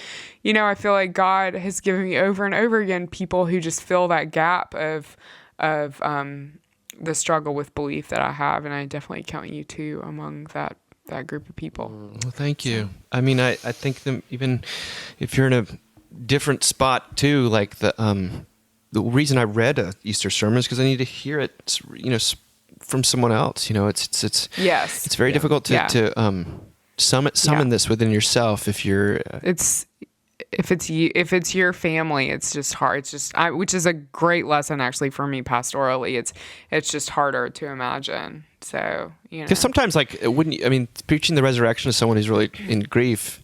I feel like God has given me over and over again people who just fill that gap of the struggle with belief that I have. And I definitely count you too among that group of people. Well, thank you. I mean, I think even if you're in a different spot too, like the reason I read a Easter sermon is because I need to hear it, from someone else. It's very difficult to summon this within yourself if you're. If it's your family, it's just hard. It's just which is a great lesson actually for me pastorally. It's just harder to imagine. So because sometimes preaching the resurrection to someone who's really in grief,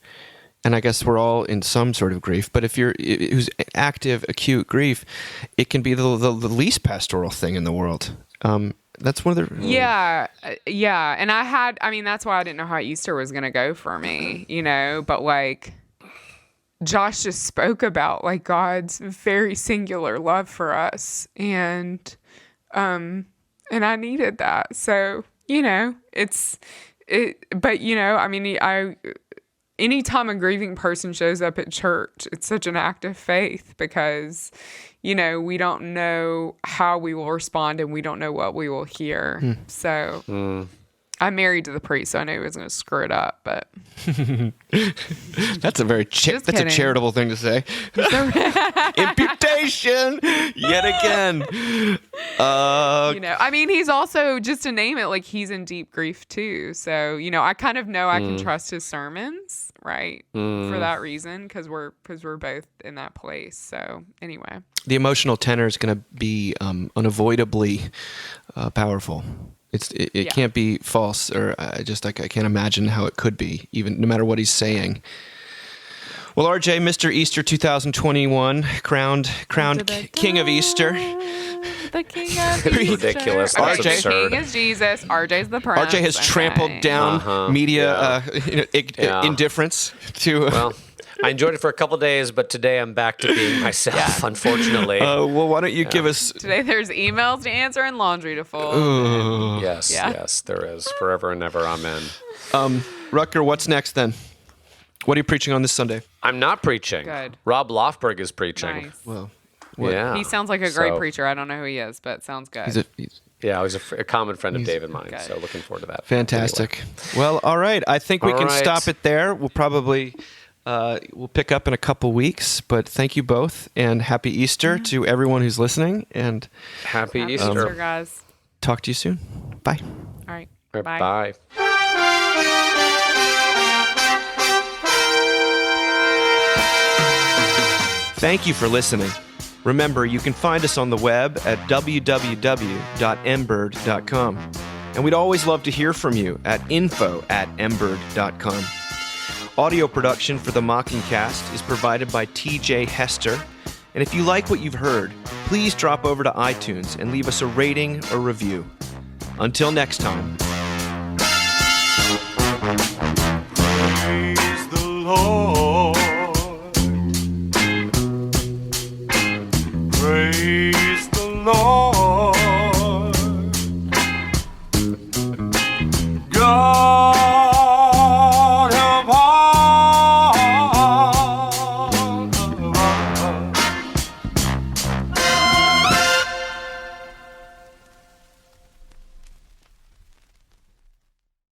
and I guess we're all in some sort of grief. But if who's active, acute grief, it can be the least pastoral thing in the world. That's one of the yeah. And that's why I didn't know how Easter was gonna go for me. But Josh just spoke about God's very singular love for us, and I needed that. So anytime a grieving person shows up at church, it's such an act of faith because we don't know how we will respond and we don't know what we will hear. So. I'm married to the priest, so I knew he was going to screw it up, but... That's a charitable thing to say. Imputation! Yet again! He's also, just to name it, he's in deep grief, too. So, I kind of know I can trust his sermons, right? For that reason, because we're both in that place. So, anyway. The emotional tenor is going to be unavoidably powerful. It can't be false, or I can't imagine how it could be, even no matter what he's saying. Well, RJ, Mr. Easter 2021, crowned King of Easter. The King of Easter. Ridiculous. That's RJ, absurd. King is Jesus. RJ's the prince. RJ has trampled down media indifference to. Well, I enjoyed it for a couple days, but today I'm back to being myself, unfortunately. Well, why don't you give us... Today there's emails to answer and laundry to fold. Yes, there is. Forever and ever, amen. Rutger, what's next then? What are you preaching on this Sunday? I'm not preaching. Good. Rob Lofberg is preaching. Nice. Well, yeah. He sounds like a great preacher. I don't know who he is, but sounds good. He's he's a common friend of David mine, so looking forward to that. Fantastic. Anyway. Well, all right. I think we can stop it there. We'll probably... we'll pick up in a couple weeks, but thank you both, and happy Easter to everyone who's listening. And happy Easter, guys. Talk to you soon. Bye. All right. Bye. Thank you for listening. Remember, you can find us on the web at www.mbird.com. And we'd always love to hear from you at info@mbird.com. Audio production for the Mockingcast is provided by TJ Hester. And if you like what you've heard, please drop over to iTunes and leave us a rating or review. Until next time. Praise the Lord. Praise the Lord.